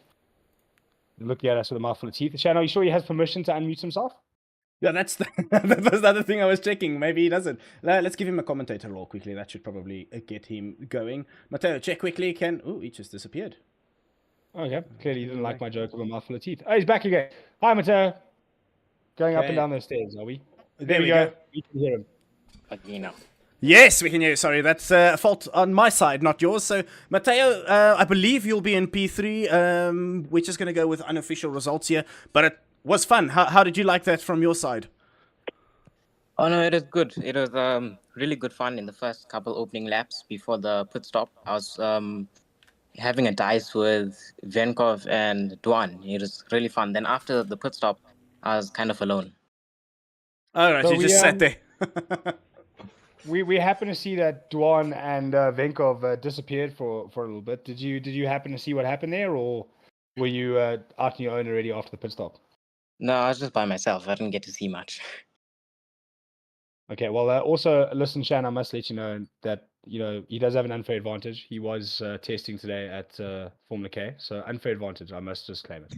looking at us with a mouthful of teeth. Shan, are you sure he has permission to unmute himself? Yeah, that's the other thing I was checking. Maybe he doesn't. Let's give him a commentator role quickly. That should probably get him going. Matteo, check quickly. Oh, he just disappeared. Okay, clearly he didn't like my joke of a mouthful of teeth. Oh, he's back again. Hi, Matteo. Going up and down those stairs, are we? There we go. We can hear him. Yes, we can hear you. Sorry, that's a fault on my side, not yours. So, Matteo, I believe you'll be in P3. We're just going to go with unofficial results here, but it was fun. How did you like that from your side? Oh, no, it was good. It was really good fun in the first couple opening laps before the pit stop. I was having a dice with Venkov and Duan. It was really fun. Then after the pit stop, I was kind of alone. All right, so you just sat there. We happened to see that Duan and Venkov disappeared for a little bit. Did you happen to see what happened there, or were you out on your own already after the pit stop? No, I was just by myself. I didn't get to see much. Okay, well, also, listen, Shan, I must let you know that, he does have an unfair advantage. He was testing today at Formula K, so unfair advantage, I must just claim it.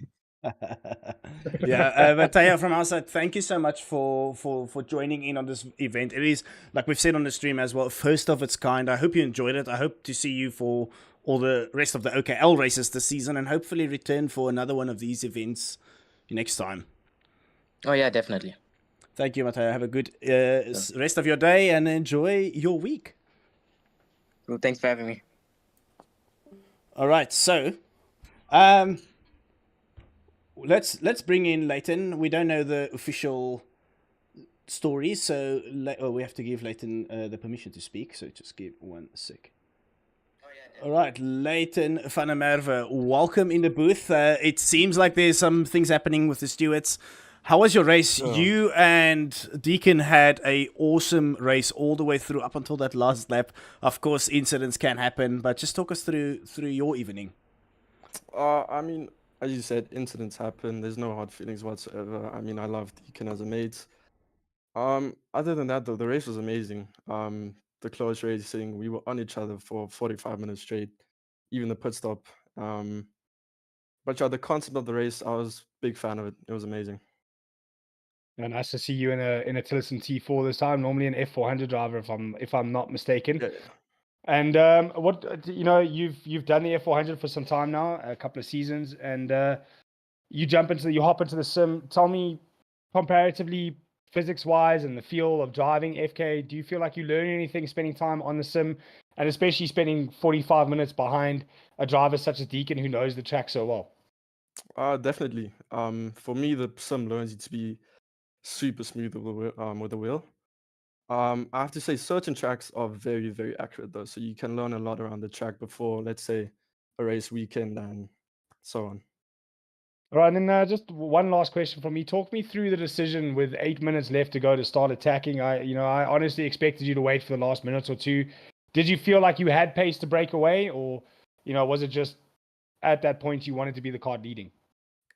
Yeah, Matteo, from our side, thank you so much for joining in on this event. It is, like we've said on the stream as well, first of its kind. I hope you enjoyed it. I hope to see you for all the rest of the OKL races this season, and hopefully return for another one of these events next time. Oh, yeah, definitely. Thank you, Matteo. Have a good rest of your day and enjoy your week. Well, thanks for having me. All right, so let's bring in Leighton. We don't know the official story, so we have to give Leighton the permission to speak. So just give 1 sec. All right, Leighton van der Merwe, welcome in the booth. It seems like there's some things happening with the stewards. How was your race? Oh. You and Deacon had a awesome race all the way through up until that last lap. Of course, incidents can happen, but just talk us through your evening. I mean, as you said, incidents happen. There's no hard feelings whatsoever. I mean, I love Deacon as a mate. Other than that, though, the race was amazing. The close racing, we were on each other for 45 minutes straight, even the pit stop. But yeah, the concept of the race, I was a big fan of it. It was amazing. Yeah, nice to see you in a Tillotson T4 this time. Normally an F400 driver, if I'm not mistaken. Yeah. And what you've done the F400 for some time now, a couple of seasons, and you hop into the sim. Tell me, comparatively, physics-wise, and the feel of driving FK, do you feel like you learn anything spending time on the sim, and especially spending 45 minutes behind a driver such as Deacon who knows the track so well? Definitely. For me, the sim learns you to be super smooth with the wheel. I have to say certain tracks are very, very accurate though, so you can learn a lot around the track before, let's say, a race weekend and so on. All right, and then just one last question from me. Talk me through the decision with 8 minutes left to go to start attacking. I honestly expected you to wait for the last minute or two. Did you feel like you had pace to break away, or was it just at that point you wanted to be the card leading?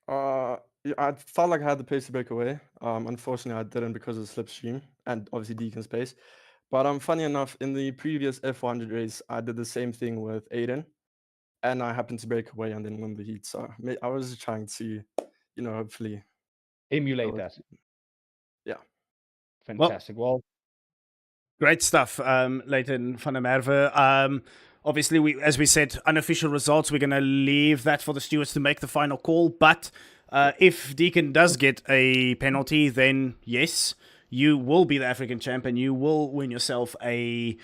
Yeah, I felt like I had the pace to break away. Unfortunately, I didn't because of the slipstream and obviously Deacon's pace. But funny enough, in the previous F100 race, I did the same thing with Aiden, and I happened to break away and then win the heat. So I was just trying to, hopefully Emulate go that. Yeah. Fantastic. Well, Great stuff, Leighton van der Merwe. Obviously, as we said, unofficial results. We're going to leave that for the stewards to make the final call. But if Deacon does get a penalty, then yes, you will be the African champ and you will win yourself a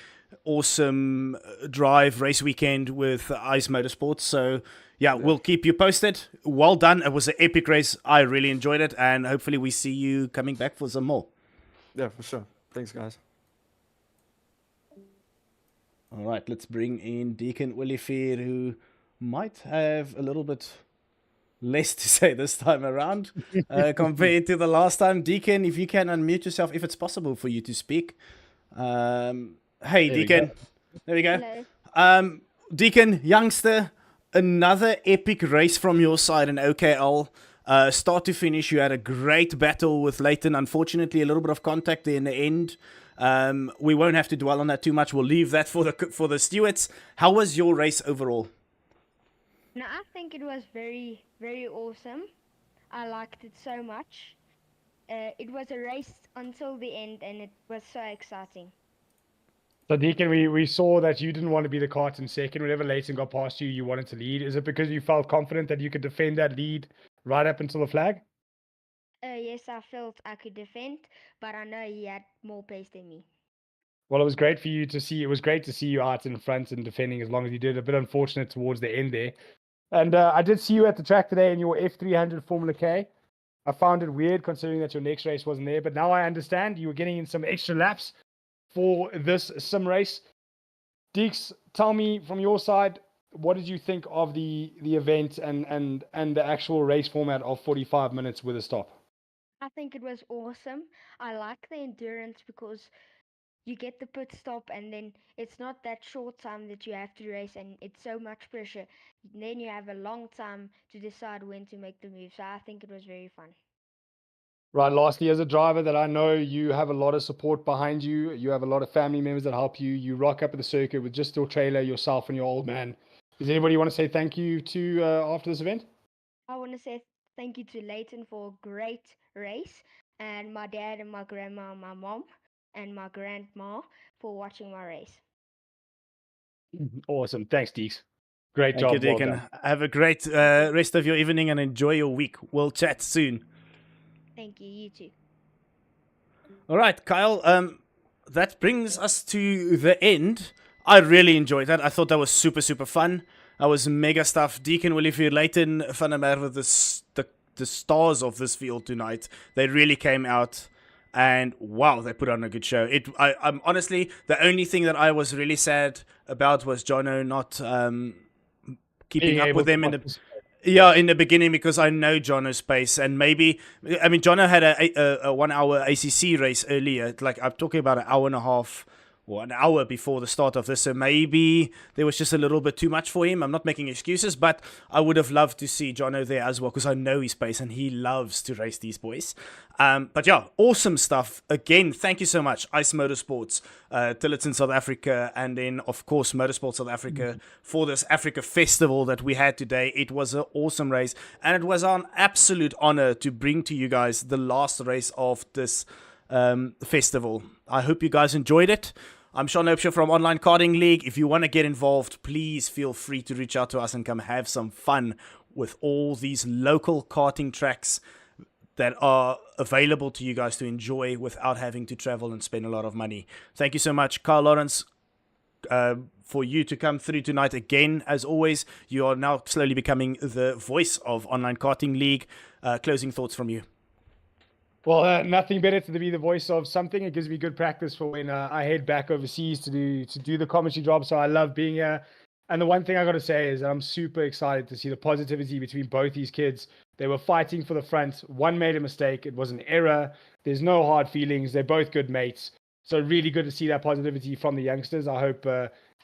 awesome drive race weekend with Ice Motorsports. So yeah, we'll keep you posted. Well done. It was an epic race. I really enjoyed it, and hopefully we see you coming back for some more. Yeah, for sure. Thanks, guys. All right, let's bring in Deacon Olivier, who might have a little bit less to say this time around compared to the last time. Deacon, if you can unmute yourself, if it's possible for you to speak. Hey, Deacon. There we go. Hello. Deacon, youngster, another epic race from your side in OKL. Start to finish, you had a great battle with Leighton. Unfortunately, a little bit of contact there in the end. We won't have to dwell on that too much. We'll leave that for the stewards. How was your race overall? No, I think it was very, very awesome. I liked it so much. It was a race until the end, and it was so exciting. So Deacon, we saw that you didn't want to be the kart in second. Whenever Leighton got past you, you wanted to lead. Is it because you felt confident that you could defend that lead right up until the flag? Yes, I felt I could defend, but I know he had more pace than me. Well, it was great for you to see. It was great to see you out in front and defending as long as you did. A bit unfortunate towards the end there. And I did see you at the track today in your F300 Formula K. I found it weird considering that your next race wasn't there, but now I understand you were getting in some extra laps for this sim race. Deeks, tell me from your side, what did you think of the event and the actual race format of 45 minutes with a stop? I think it was awesome. I like the endurance because you get the pit stop and then it's not that short time that you have to race and it's so much pressure. Then you have a long time to decide when to make the move. So I think it was very fun. Right, lastly, as a driver that I know you have a lot of support behind you, you have a lot of family members that help you, you rock up at the circuit with just your trailer, yourself and your old man. Does anybody want to say thank you to after this event? I want to say thank you to Leighton for a great race, and my dad and my grandma and my mom and my grandma for watching my race. Awesome. Thanks, Deeks. Great job. Thank you, Deacon. Well done. Have a great rest of your evening and enjoy your week. We'll chat soon. Thank you, you too. All right, Kyle. That brings us to the end. I really enjoyed that. I thought that was super, super fun. That was mega stuff. Deacon Olivier, Leighton van der Merwe, the stars of this field tonight. They really came out, and wow, they put on a good show. I'm honestly, the only thing that I was really sad about was Jono not keeping up with them in the beginning, because I know Jono's pace, and maybe, I mean, Jono had a 1 hour ACC race earlier. Like, I'm talking about an hour and a half or an hour before the start of this, so maybe there was just a little bit too much for him. I'm not making excuses, but I would have loved to see Jono there as well, because I know his pace and he loves to race these boys. But yeah, awesome stuff. Again, thank you so much, Ice Motorsports, Tillotson South Africa, and then of course Motorsport South Africa for this Africa Festival that we had today. It was an awesome race, and it was an absolute honor to bring to you guys the last race of this festival. I hope you guys enjoyed it. I'm Sean Opshaw from Online Karting League. If you want to get involved, please feel free to reach out to us and come have some fun with all these local karting tracks that are available to you guys to enjoy without having to travel and spend a lot of money. Thank you so much, Carl Lawrence, for you to come through tonight again. As always, you are now slowly becoming the voice of Online Karting League. Closing thoughts from you. Well, nothing better to be the voice of something. It gives me good practice for when I head back overseas to do the commentary job. So I love being here. And the one thing I got to say is that I'm super excited to see the positivity between both these kids. They were fighting for the front. One made a mistake. It was an error. There's no hard feelings. They're both good mates. So really good to see that positivity from the youngsters. I hope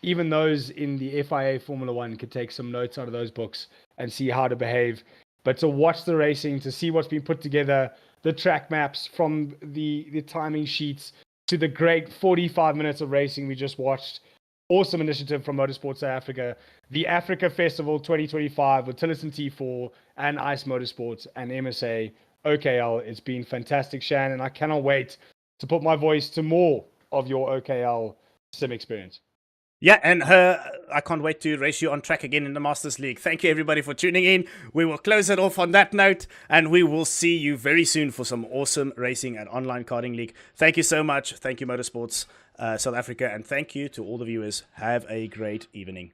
even those in the FIA Formula One could take some notes out of those books and see how to behave. But to watch the racing, to see what's been put together, the track maps from the timing sheets to the great 45 minutes of racing we just watched. Awesome initiative from Motorsport South Africa. The Africa Festival 2025 with Tillotson T4 and Ice Motorsports and MSA OKL. It's been fantastic, Shan, and I cannot wait to put my voice to more of your OKL sim experience. Yeah, and I can't wait to race you on track again in the Masters League. Thank you, everybody, for tuning in. We will close it off on that note, and we will see you very soon for some awesome racing at Online Karting League. Thank you so much. Thank you, Motorsports South Africa, and thank you to all the viewers. Have a great evening.